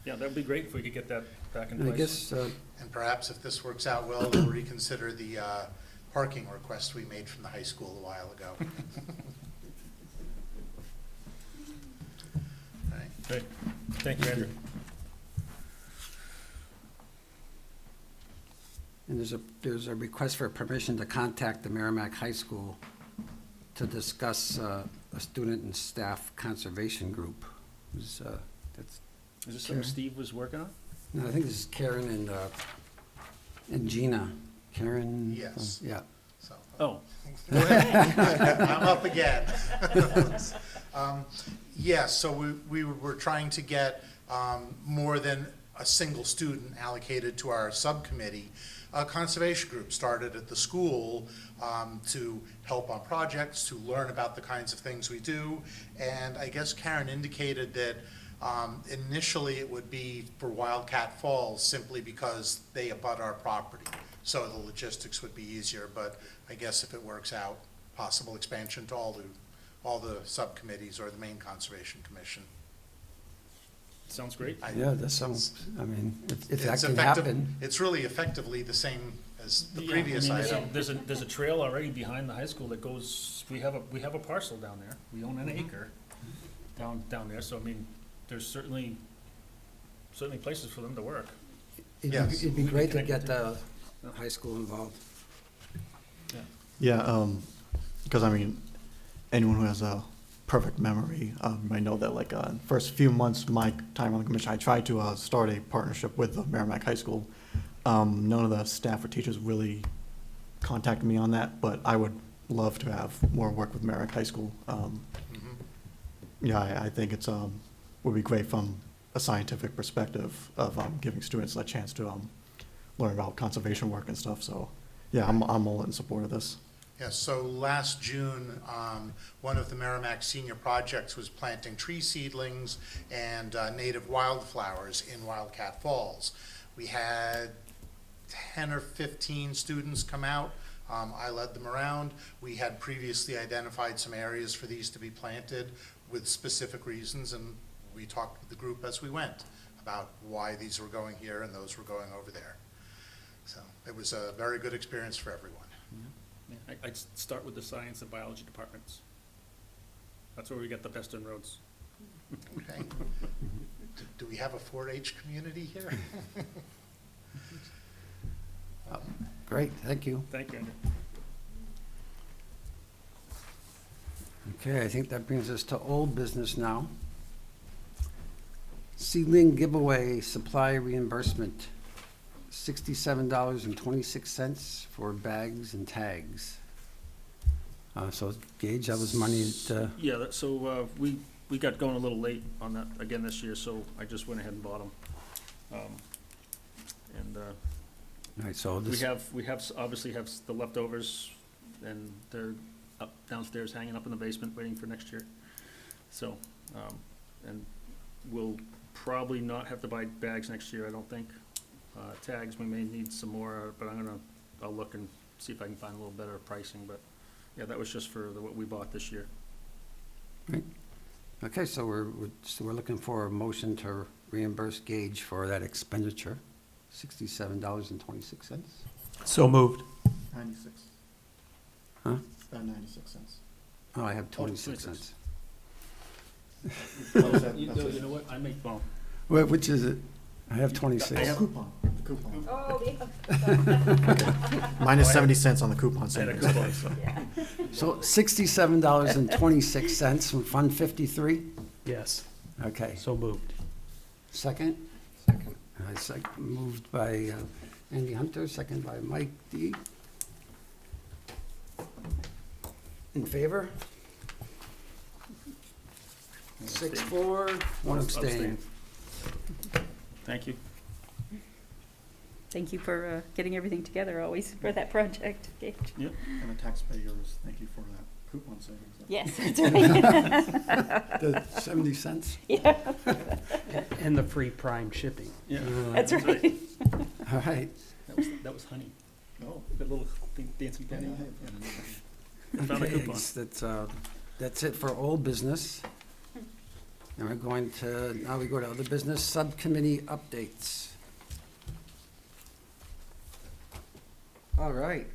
yeah, that'd be great if we could get that back in And I place. guess, And perhaps if this works out well, we'll reconsider the parking request we made from the high school a while ago. Right. Great, thank you, Andrew. and there's a request for permission to contact the Merrimack High School to discuss a student and staff conservation group. Who's, that's, Is this something Karen? Steve was working on? no, I think this is Karen and Gina. Karen? Yes. Yeah. So, Oh, I'm up again. Yes, so we were trying to get more than a single student allocated to our subcommittee. A conservation group started at the school to help on projects, to learn about the kinds of things we do. And I guess Karen indicated that initially it would be for Wildcat Falls simply because they abut our property. So the logistics would be easier, but I guess if it works out, possible expansion to all the subcommittees or the main conservation commission. sounds great. Yeah, that sounds, I mean, if that It's can effective- happen. It's really effectively the same as the Yeah, I previous mean, item. There's a trail already behind the high school that goes, we have a parcel down there. We own an acre down there, so I mean, there's certainly places for them to work. Yes. It'd be great to Connected get the high school involved. Yeah, because I mean, anyone who has a perfect memory might know that like first few months of my time on the commission, I tried to start a partnership with the Merrimack High School. None of the staff or teachers really contacted me on that, but I would love to have more work with Merrimack High School. Mhm. Yeah, I think it's would be great from a scientific perspective of giving students a chance to learn about conservation work and stuff. So yeah, I'm all in support of this. Yes, so last June, one of the Merrimack senior projects was planting tree seedlings and native wildflowers in Wildcat Falls. We had 10 or 15 students come out. I led them around. We had previously identified some areas for these to be planted with specific reasons, and we talked with the group as we went about why these were going here and those were going over there. So it was a very good experience for everyone. Yeah, I'd start with the science and biology departments. That's where we get the best inroads. Okay. Do we have a 4-H community here? Great, thank you. Thank you, Andrew. Okay, I think that brings us to old business now. Seedling giveaway supply reimbursement, $67.26 for bags and tags. So Gage, that was money that, Yeah, so we got going a little late on that again this year, so I just went ahead and bought them. And all right, so we this, obviously have the leftovers, and they're up downstairs, hanging up in the basement, waiting for next year. So, and we'll probably not have to buy bags next year, I don't think. Tags, we may need some more, but I'll look and see if I can find a little better pricing, but, yeah, that was just for what we bought this year. okay, so we're looking for a motion to reimburse Gage for that expenditure, $67.26. So moved. 96. Huh? About 96 cents. Oh, I have Oh, 26 cents. You know what, I make, well, Which is it? I have 26. I have- Coupon. Oh, yeah. Minus 70 cents on the coupon. I had a savings. coupon, so. Yeah. So $67.26 from Fund 53? Yes, Okay. so moved. Second? Second. Moved by Andy Hunter, second by Mike D. In favor? 6-4, one abstain. Thank you. Thank you for getting everything together always for that project, Gage. Yep, and the taxpayers, thank you for that coupon savings. Yes, that's right. The 70 cents? Yeah, And the free prime shipping. Yeah, that's right. All right. that was honey. Oh, that little dancing penny. Found a Okay, coupon. that's it for old business. And we're going to, now we go to other business, subcommittee updates. All right.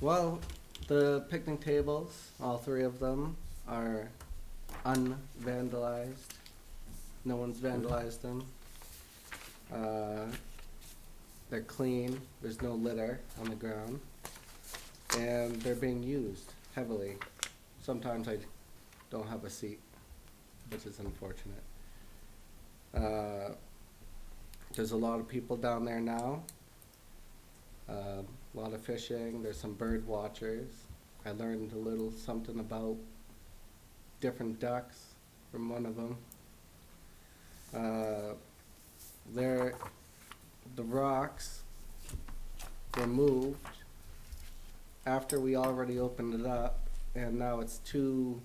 Well, the picnic tables, all three of them, are unvandalized. No one's vandalized them. They're clean, there's no litter on the ground, and they're being used heavily. Sometimes I don't have a seat, which is unfortunate. There's a lot of people down there now. A lot of fishing, there's some bird watchers. I learned a little something about different ducks from one of them. The rocks were moved after we already opened it up, and now it's too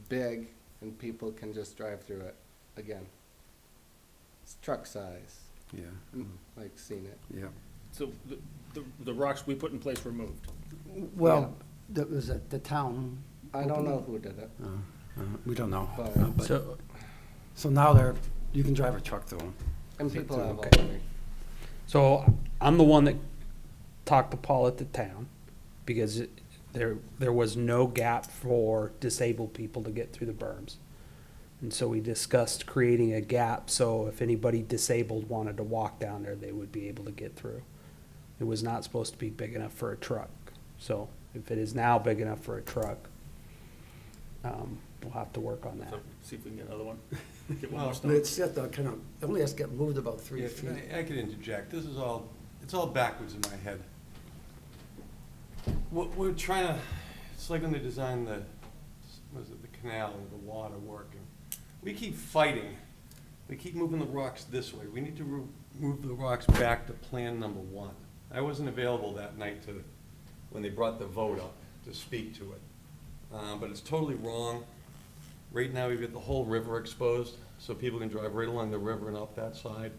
big and people can just drive through it again. It's truck size, Yeah. like seen it. Yeah. So the rocks we put in place were moved. Well, that was at the town. I don't know who did it, We don't know. but, So now you can drive a truck through them. and people have Okay. already. So I'm the one that talked to Paul at the town, because there was no gap for disabled people to get through the berms. And so we discussed creating a gap, so if anybody disabled wanted to walk down there, they would be able to get through. It was not supposed to be big enough for a truck. So if it is now big enough for a truck, we'll have to work on that. So see if we can get another one. Get one Well, more stone. It's just it only has to get moved about 3 Yeah, feet. I could interject. It's all backwards in my head. What we're trying to, it's like when they designed the canal or the water working. We keep fighting. We keep moving the rocks this way. We need to move the rocks back to plan number 1. I wasn't available that night when they brought the vote up to speak to it. But it's totally wrong. Right now, we've got the whole river exposed, so people can drive right along the river and up that side.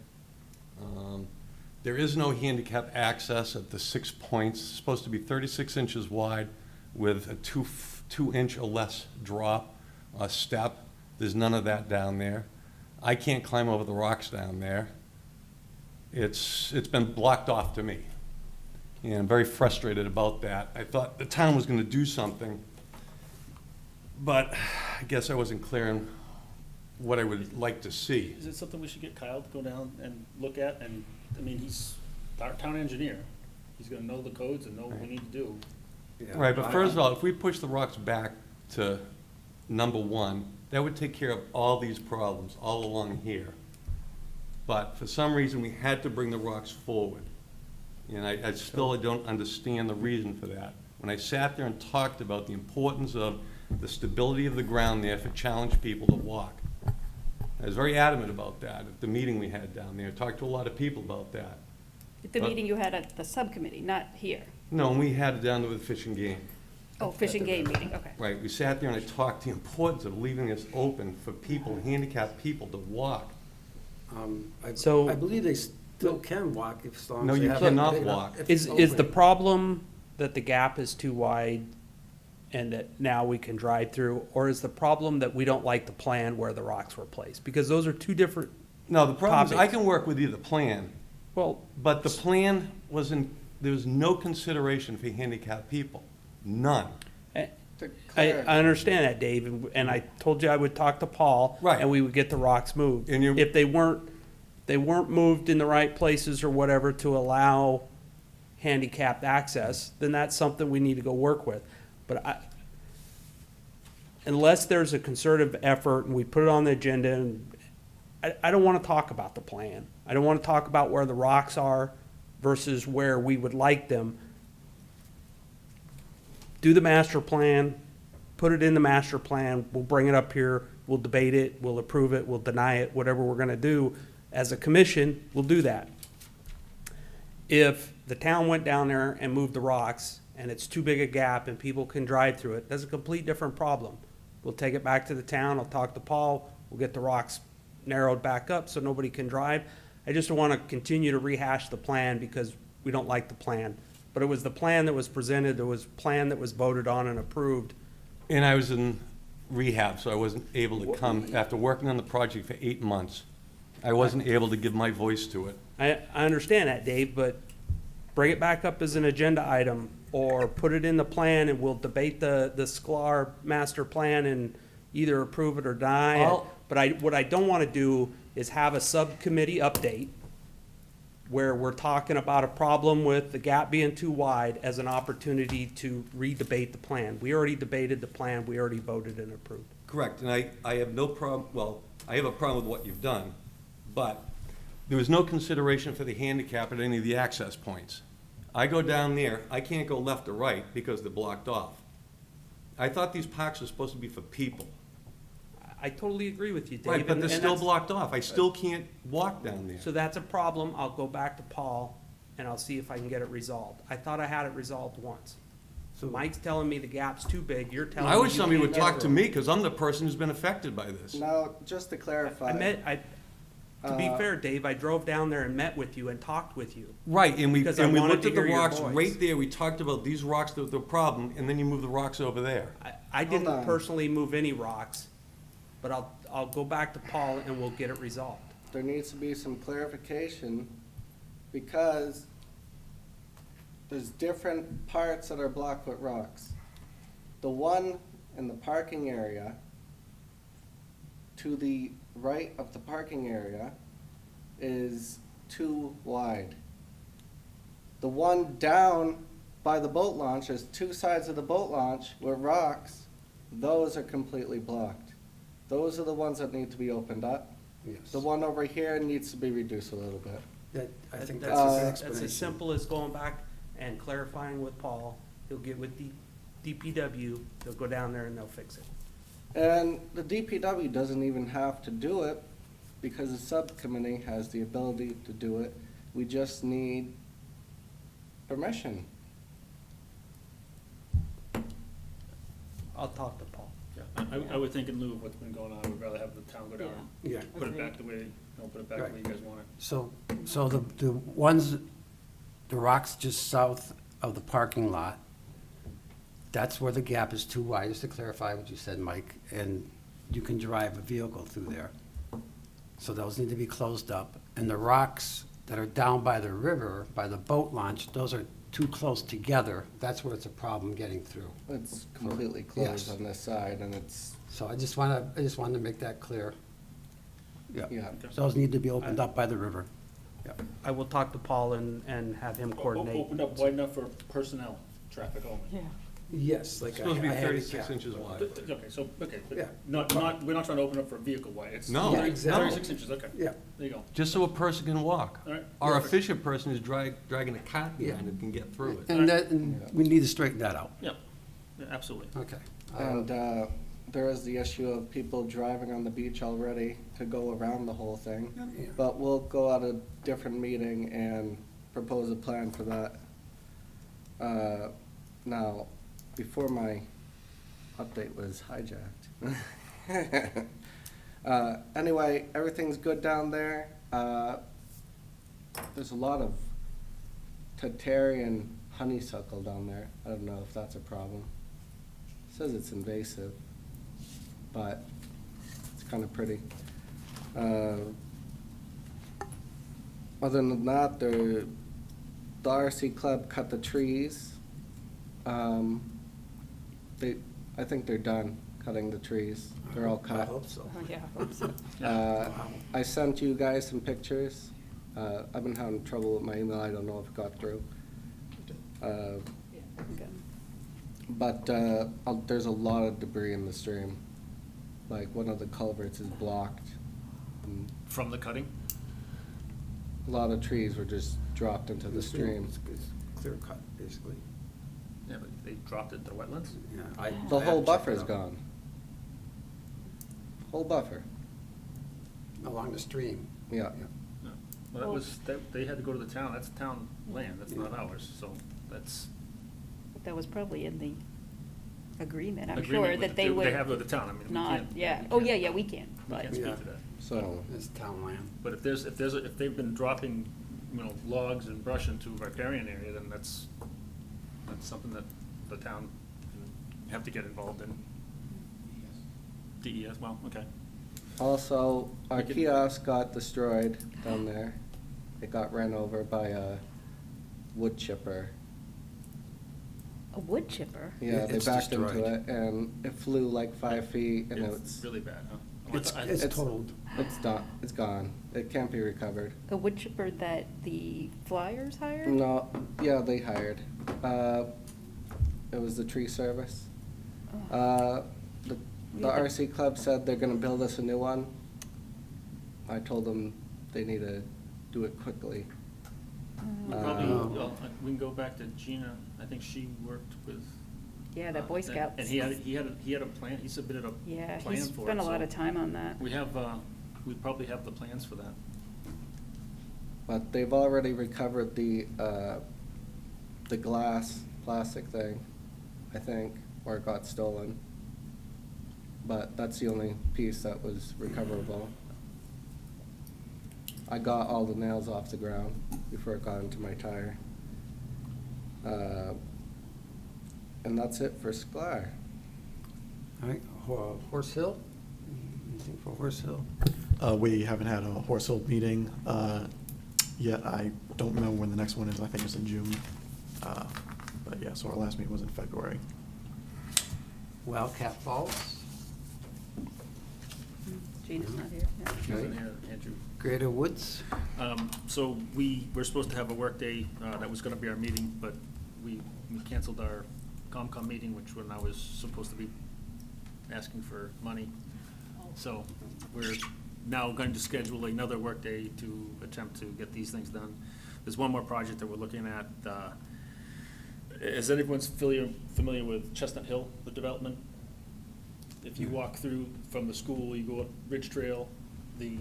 There is no handicap access at the 6 points. It's supposed to be 36 inches wide with a 2-inch or less drop, a step. There's none of that down there. I can't climb over the rocks down there. It's been blocked off to me. And I'm very frustrated about that. I thought the town was gonna do something, but I guess I wasn't clear on what I would like to see. Is it something we should get Kyle to go down and look at? And, I mean, he's our town engineer. He's gonna know the codes and know what we need to do. Yeah. Right, but first of all, if we push the rocks back to number 1, that would take care of all these problems all along here. But for some reason, we had to bring the rocks forward. And I still don't understand the reason for that. When I sat there and talked about the importance of the stability of the ground there for challenged people to walk, I was very adamant about that at the meeting we had down there. I talked to a lot of people about that. The meeting you had at the subcommittee, not here. No, and we had it down there with Fish and Game. Oh, fish and game meeting, okay. Right, we sat there and I talked the importance of leaving this open for people, handicapped people, to walk. So- I believe they still can walk as long No, as they you have. cannot big enough- walk. if Is it's the open. problem that the gap is too wide and that now we can drive through? Or is the problem that we don't like the plan where the rocks were placed? Because those are two different, No, the problem is, I Topics. can work with either plan, well, but the plan there was no consideration for handicapped people, none. I understand that, Dave, and I told you I would talk to Paul. Right. And we would get the rocks moved. And you- If they weren't moved in the right places or whatever to allow handicapped access, then that's something we need to go work with. But unless there's a concerted effort and we put it on the agenda, and I don't want to talk about the plan. I don't want to talk about where the rocks are versus where we would like them. Do the master plan, put it in the master plan, we'll bring it up here, we'll debate it, we'll approve it, we'll deny it, whatever we're gonna do. as a commission, we'll do that. If the town went down there and moved the rocks, and it's too big a gap and people can drive through it, that's a complete different problem. We'll take it back to the town, I'll talk to Paul, we'll get the rocks narrowed back up so nobody can drive. I just don't wanna continue to rehash the plan because we don't like the plan. But it was the plan that was presented, there was a plan that was voted on and approved. And I was in rehab, so I wasn't able to come, after working on the project for 8 months, I wasn't able to give my voice to it. I understand that, Dave, but bring it back up as an agenda item, or put it in the plan and we'll debate the SCLAR master plan and either approve it or deny it. But what I don't wanna do is have a subcommittee update where we're talking about a problem with the gap being too wide as an opportunity to re-debate the plan. We already debated the plan, we already voted and approved. Correct, and I have no problem, well, I have a problem with what you've done, but there was no consideration for the handicap at any of the access points. I go down there, I can't go left or right because they're blocked off. I thought these parks were supposed to be for people. I totally agree with you, Dave. Right, but they're and still that's- blocked off. I still can't walk down there. So that's a problem. I'll go back to Paul and I'll see if I can get it resolved. I thought I had it resolved once. So Mike's telling me the gap's too big, you're telling me I wish you somebody can't would get talk to through. me, because I'm the person who's been affected by this. Now, just to clarify. To be fair, Dave, I drove down there and met with you and talked with you. Right, and we Because I wanted looked to at the hear your rocks voice. right there. We talked about these rocks that were the problem, and then you move the rocks over there. I Hold didn't on. personally move any rocks, but I'll go back to Paul and we'll get it resolved. There needs to be some clarification, because there's different parts that are blocked with rocks. The one in the parking area, to the right of the parking area, is too wide. The one down by the boat launch, there's two sides of the boat launch with rocks, those are completely blocked. Those are the ones that need to be opened up. Yes. The one over here needs to be reduced a little bit. I think That's that's a good That's explanation. as simple as going back and clarifying with Paul. He'll get with the DPW, they'll go down there and they'll fix it. And the DPW doesn't even have to do it, because the subcommittee has the ability to do it. We just need permission. I'll talk to Paul. Yeah, I would think in lieu of what's been going on, I would rather have the town go down Yeah. and put it back the way, put it back the way you guys want it. So the ones, the rocks just south of the parking lot, that's where the gap is too wide, just to clarify what you said, Mike, and you can drive a vehicle through there. So those need to be closed up. And the rocks that are down by the river, by the boat launch, those are too close together. That's where it's a problem getting through. It's completely closed Yes. on this side, and it's, So I just wanted to make that clear. Yeah. yeah. Those need to be opened up by the river. I will talk to Paul and have him coordinate. Opened up wide enough for personnel traffic only. Yes, like It's supposed to be a 36 handicap. inches wide. Okay, Yeah. but we're not trying to open up for vehicle wide, it's No, Yeah, exactly. 36 inches, okay. Yeah. There you go. Just so a person can walk. All right. Or a Perfect. fisher person who's dragging a cart behind it can get through it. And we need to straighten that out. Yeah, absolutely. Okay. And there is the issue of people driving on the beach already to go around the whole thing. Yeah. But we'll go at a different meeting and propose a plan for that. Now, before my update was hijacked. Anyway, everything's good down there. There's a lot of Tatarian honeysuckle down there. I don't know if that's a problem. It says it's invasive, but it's kind of pretty. Other than that, the RC Club cut the trees. I think they're done cutting the trees. They're all I cut. hope so. Oh, yeah, I hope so. I sent you guys some pictures. I've been having trouble with my email. I don't know if it got through. But there's a lot of debris in the stream. Like, one of the culverts is blocked. And From the cutting? a lot of trees were just dropped into the stream. It's clear cut, basically. Yeah, but they dropped it into the wetlands? Yeah, The I whole have to check it buffer's out. gone. Whole buffer, Along the stream. yeah. Well, that was, they had to go to the town, that's town land, that's not ours, so that's. That was probably in the agreement, I'm agreement sure, with that they the- would. They have with the town, I mean, we Not, can't. yeah, we oh, can't- yeah, we can, We but, can't speak Yeah. to that. So, It's town land. But if if they've been dropping, logs and brush into riparian area, then that's something that the town can have to get involved in. DES, well, okay. also, our We could- kiosk got destroyed down there. It got ran over by a wood chipper. a wood chipper. Yeah, they It's backed into destroyed. it and it flew like 5 feet and It's really bad, huh? It's It's- totaled. it's gone. It can't be recovered. A wood chipper that the Flyers hired? No, yeah, they hired. It was the tree service. Oh. The Yeah, but- RC club said they're gonna build us a new one. I told them they need to do it quickly. We Uh, probably, well, we can go back to Gina, I think she worked with. Yeah, the Boy Scouts. And he had a plan, he submitted a Yeah, plan he for it. spent a lot so of time on that. We have, we probably have the plans for that. But they've already recovered the glass, plastic thing, I think, or it got stolen. But that's the only piece that was recoverable. I got all the nails off the ground before it got into my tire. And that's it for Sklar. All right, Horse Hill? Anything for Horse Hill? We haven't had a Horse Hill meeting yet. I don't remember when the next one is. I think it's in June. But yeah, so our last meeting was in February. Wildcat Falls? Gina's not here. Yeah. She wasn't here, Andrew. Greater Woods? So we're supposed to have a workday, that was gonna be our meeting, but we canceled our COMCOM meeting, which when I was supposed to be asking for money. So we're now going to schedule another workday to attempt to get these things done. There's one more project that we're looking at. Is anyone familiar with Chestnut Hill, the development? If you walk through from the school, you go up Ridge Trail, the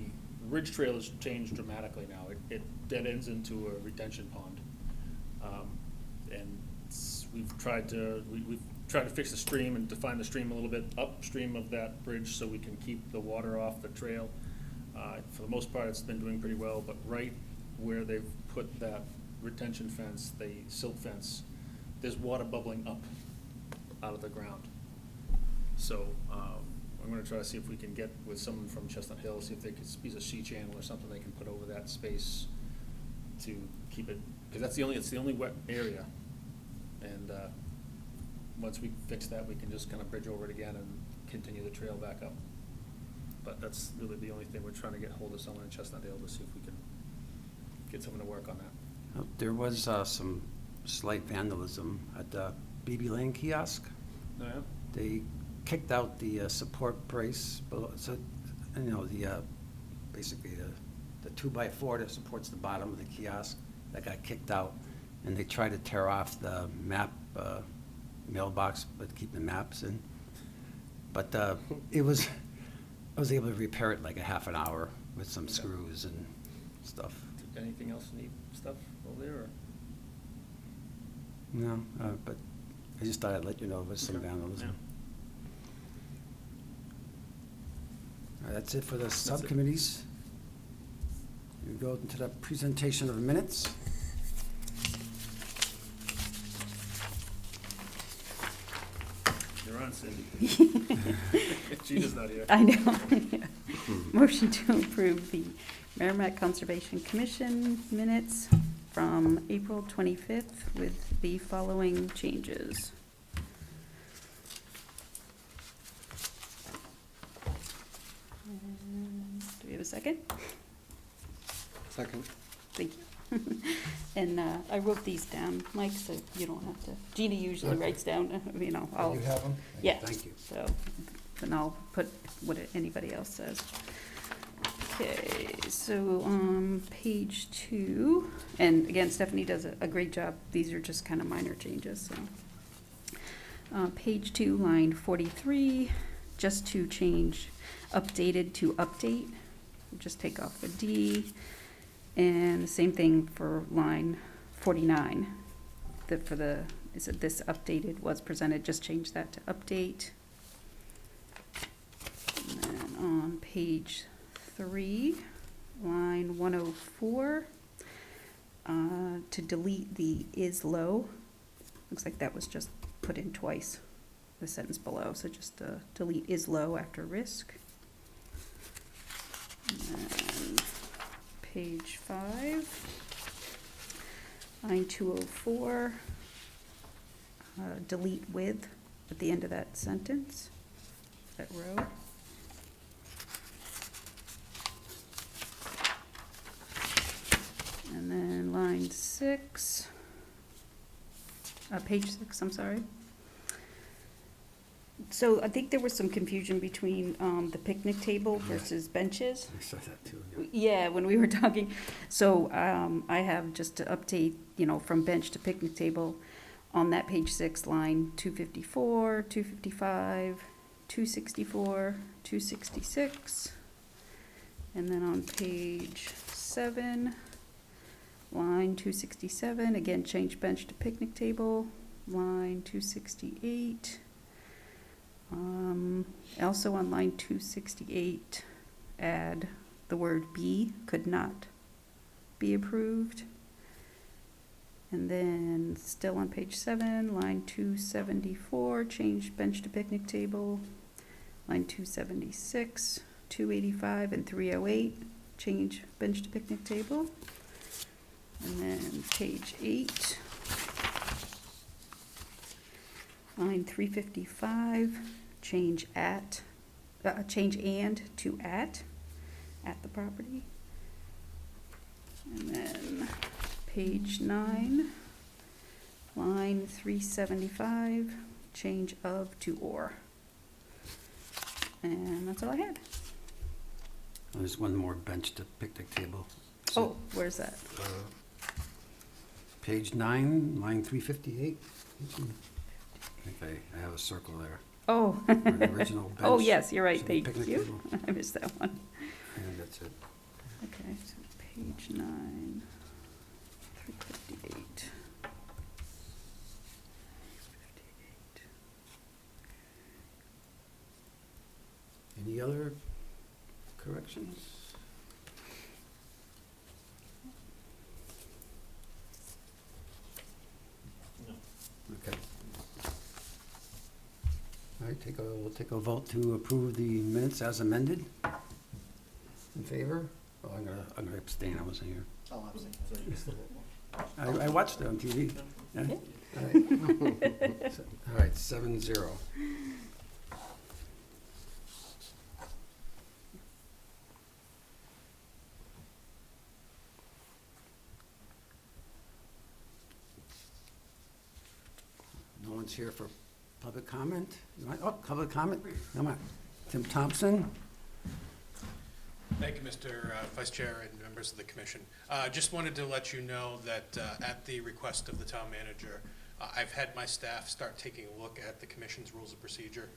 Ridge Trail has changed dramatically now. It dead ends into a retention pond. And we've tried to fix the stream and define the stream a little bit upstream of that bridge so we can keep the water off the trail. For the most part, it's been doing pretty well, but right where they've put that retention fence, the silt fence, there's water bubbling up out of the ground. So, I'm gonna try to see if we can get with someone from Chestnut Hill, see if they could use a sea channel or something they can put over that space to keep it, because it's the only wet area. And, once we fix that, we can just kind of bridge over it again and continue the trail back up. But that's really the only thing, we're trying to get hold of someone in Chestnut Hill to see if we can get someone to work on that. There was some slight vandalism at the BB Lane kiosk. Oh, yeah? They kicked out the support brace, below, so, basically the 2x4 that supports the bottom of the kiosk, that got kicked out. And they tried to tear off the map mailbox, but keep the maps in. But I was able to repair it like a half an hour with some screws and stuff. Anything else need stuff over there, or? No, but I just thought I'd let you know there was some Okay. vandalism. Yeah. All right, that's it for the subcommittees. We go into the presentation of minutes. You're on, Cindy. Gina's not here. I know. Yeah. Motion to approve the Merrimack Conservation Commission minutes from April 25th with the following changes. Do we have a second? Second. Thank you. And I wrote these down, Mike, so you don't have to. Gina usually Okay. writes down, I'll. You have them? Yeah. Thank you. So, then I'll put what anybody else says. Okay, so on page 2, and again, Stephanie does a great job. These are just kind of minor changes, so. Page 2, line 43, just to change updated to update. Just take off the D. And the same thing for line 49. Is it this updated was presented, just change that to update. And then on page 3, line 104, to delete the is low. Looks like that was just put in twice, the sentence below, so just delete is low after risk. And then page 5, line 204, delete with at the end of that sentence, that row. And then line 6, page 6, I'm sorry. So I think there was some confusion between the picnic table versus benches. I saw that too, Yeah, when we were talking. So I have just to update, from bench to picnic table on that page 6, line 254, 255, 264, 266. And then on page 7, line 267, again, change bench to picnic table. Line 268. Also on line 268, add the word be, could not be approved. And then still on page 7, line 274, change bench to picnic table. Line 276, 285, and 308, change bench to picnic table. And then page 8, line 355, change and to at the property. And then page 9, line 375, change of to or. And that's all I had. There's one more bench to picnic table. Oh, where's that? Page 9, line 358. Okay, I have a circle there. Oh. Where the original bench. Oh, yes, you're right, should be thank picnic you. table. I missed that one. And that's it. Okay, so page 9, 358. Any other corrections? Okay. All right, we'll take a vote to approve the minutes as amended. In favor? Oh, I'm gonna abstain, I wasn't here. Oh, I'm saying. I watched it on TV. Yeah? Yeah. All right. All right, 7-0. No one's here for public comment? Public comment? Come on. Tim Thompson? Thank you, Mr. Vice Chair and members of the commission. Just wanted to let you know that at the request of the town manager, I've had my staff start taking a look at the commission's rules of procedure.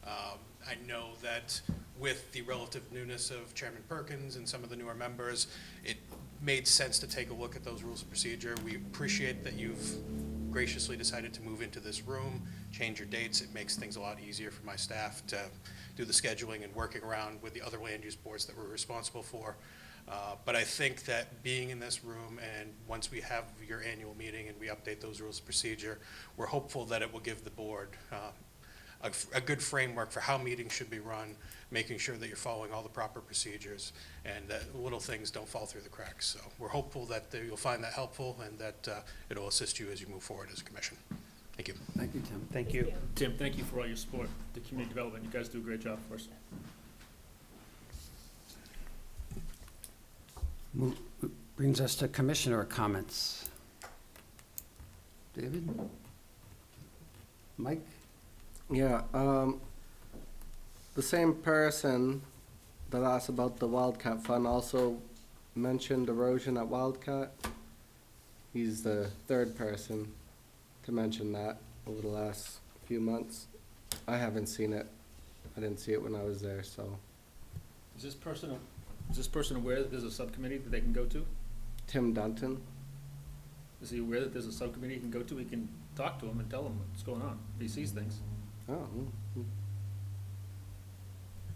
I know that with the relative newness of Chairman Perkins and some of the newer members, it made sense to take a look at those rules of procedure. We appreciate that you've graciously decided to move into this room, change your dates. It makes things a lot easier for my staff to do the scheduling and working around with the other land use boards that we're responsible for. But I think that being in this room, and once we have your annual meeting and we update those rules of procedure, we're hopeful that it will give the board a good framework for how meetings should be run, making sure that you're following all the proper procedures and that little things don't fall through the cracks. So we're hopeful that you'll find that helpful and that it'll assist you as you move forward as a commission. Thank you. Thank you, Tim. Thank you. Tim, thank you for all your support, the community development. You guys do a great job for us. Brings us to commissioner comments. David? Mike? Yeah, the same person that asked about the Wildcat Fund also mentioned erosion at Wildcat. He's the third person to mention that over the last few months. I haven't seen it. I didn't see it when I was there, so. Is this person aware that there's a subcommittee that they can go to? Tim Dunton. Is he aware that there's a subcommittee he can go to? He can talk to him and tell him what's going on, if he sees things. Oh.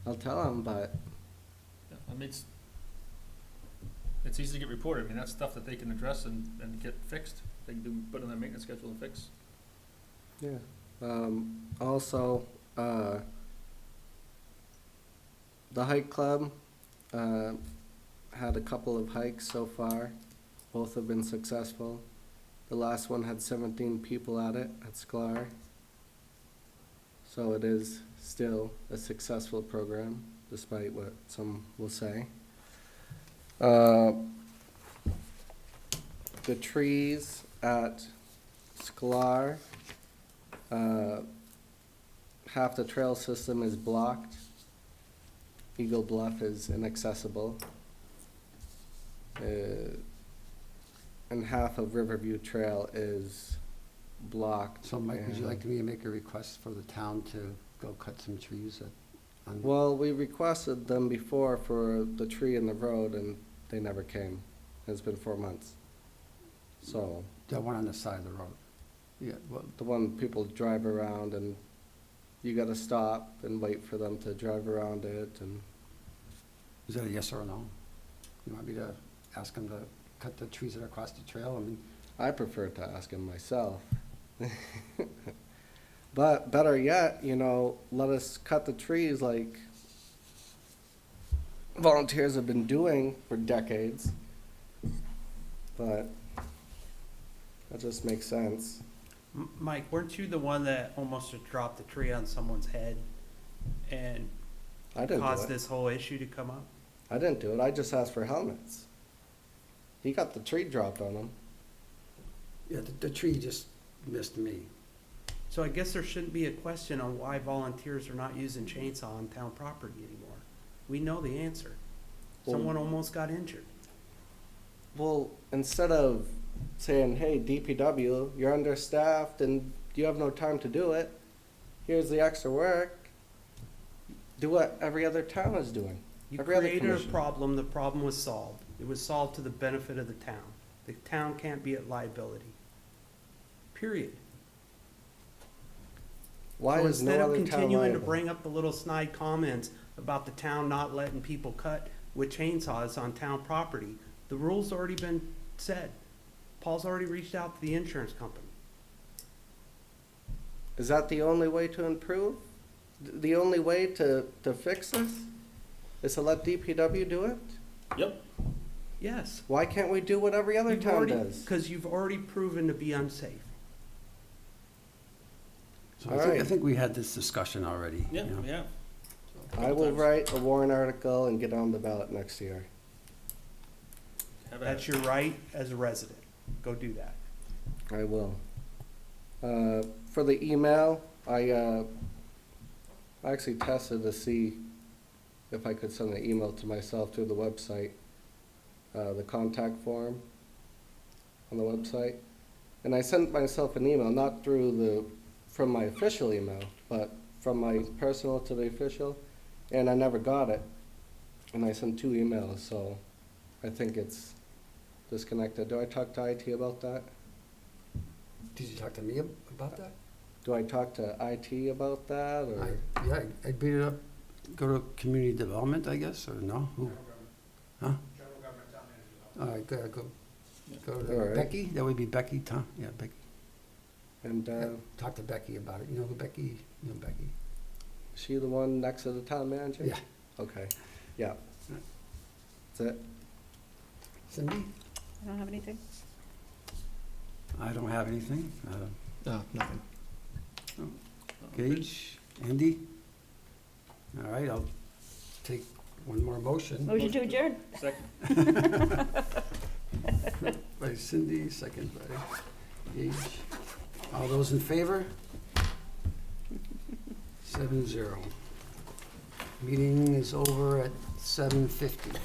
I'll tell him, but Yeah, I mean, it's easy to get reported. I mean, that's stuff that they can address and get fixed. They can put on their maintenance schedule and fix. yeah. Also, the hike club had a couple of hikes so far. Both have been successful. The last one had 17 people at it at Sklar. So it is still a successful program, despite what some will say. The trees at Sklar, half the trail system is blocked. Eagle Bluff is inaccessible. And half of Riverview Trail is blocked. So Mike, would you and- like me to make a request for the town to go cut some trees on? Well, we requested them before for the tree in the road, and they never came. It's been 4 months. So, The one on the side of the road? Yeah, well, the one people drive around, and you gotta stop and wait for them to drive around it, and is that a yes or a no? You want me to ask them to cut the trees that are across the trail? I mean, I prefer to ask him myself. But better yet, let us cut the trees like volunteers have been doing for decades. But that just makes sense. Mike, weren't you the one that almost had dropped the tree on someone's head and I didn't do caused it. this whole issue to come up? I didn't do it. I just asked for helmets. He got the tree dropped on him. yeah, the tree just missed me. So I guess there shouldn't be a question on why volunteers are not using chainsaw on town property anymore. We know the answer. Well- Someone almost got injured. Well, instead of saying, hey, DPW, you're understaffed and you have no time to do it, here's the extra work, do what every other town is doing. You Every other created a commission. problem, the problem was solved. It was solved to the benefit of the town. The town can't be at liability. Period. Why So is no instead of other town continuing to liable? bring up the little snide comments about the town not letting people cut with chainsaws on town property, the rule's already been said. Paul's already reached out to the insurance company. Is that the only way to improve? The only way to fix this? Is to let DPW do it? Yep. Yes. Why can't we do what every other town does? Because you've already proven to be unsafe. So All I right. think we had this discussion already. Yeah, you know? yeah. I will write a warrant article and get on the ballot next year. That's your right as a resident. Go do that. I will. For the email, I actually tested to see if I could send an email to myself through the website, the contact form on the website. And I sent myself an email, not from my official email, but from my personal to the official, and I never got it. And I sent 2 emails, so I think it's disconnected. Do I talk to IT about that? Did you talk to me about that? Do I talk to IT about that, or? Yeah, I beat it up, go to community development, I guess, or no? Who? Huh? General government town manager's office. All right, go All to right. Becky, that would be Becky, Tom, yeah, Becky. And, Yeah, talk to Becky about it. You know who Becky, you know Becky? is she the one next to the town manager? Yeah. Okay, yeah. That's it. Cindy? I don't have anything. I don't have anything. Nothing. Gage, Andy? All right, I'll take one more motion. Motion to adjourn. Second. By Cindy, second by Gage. All those in favor? 7-0. Meeting is over at 7:50.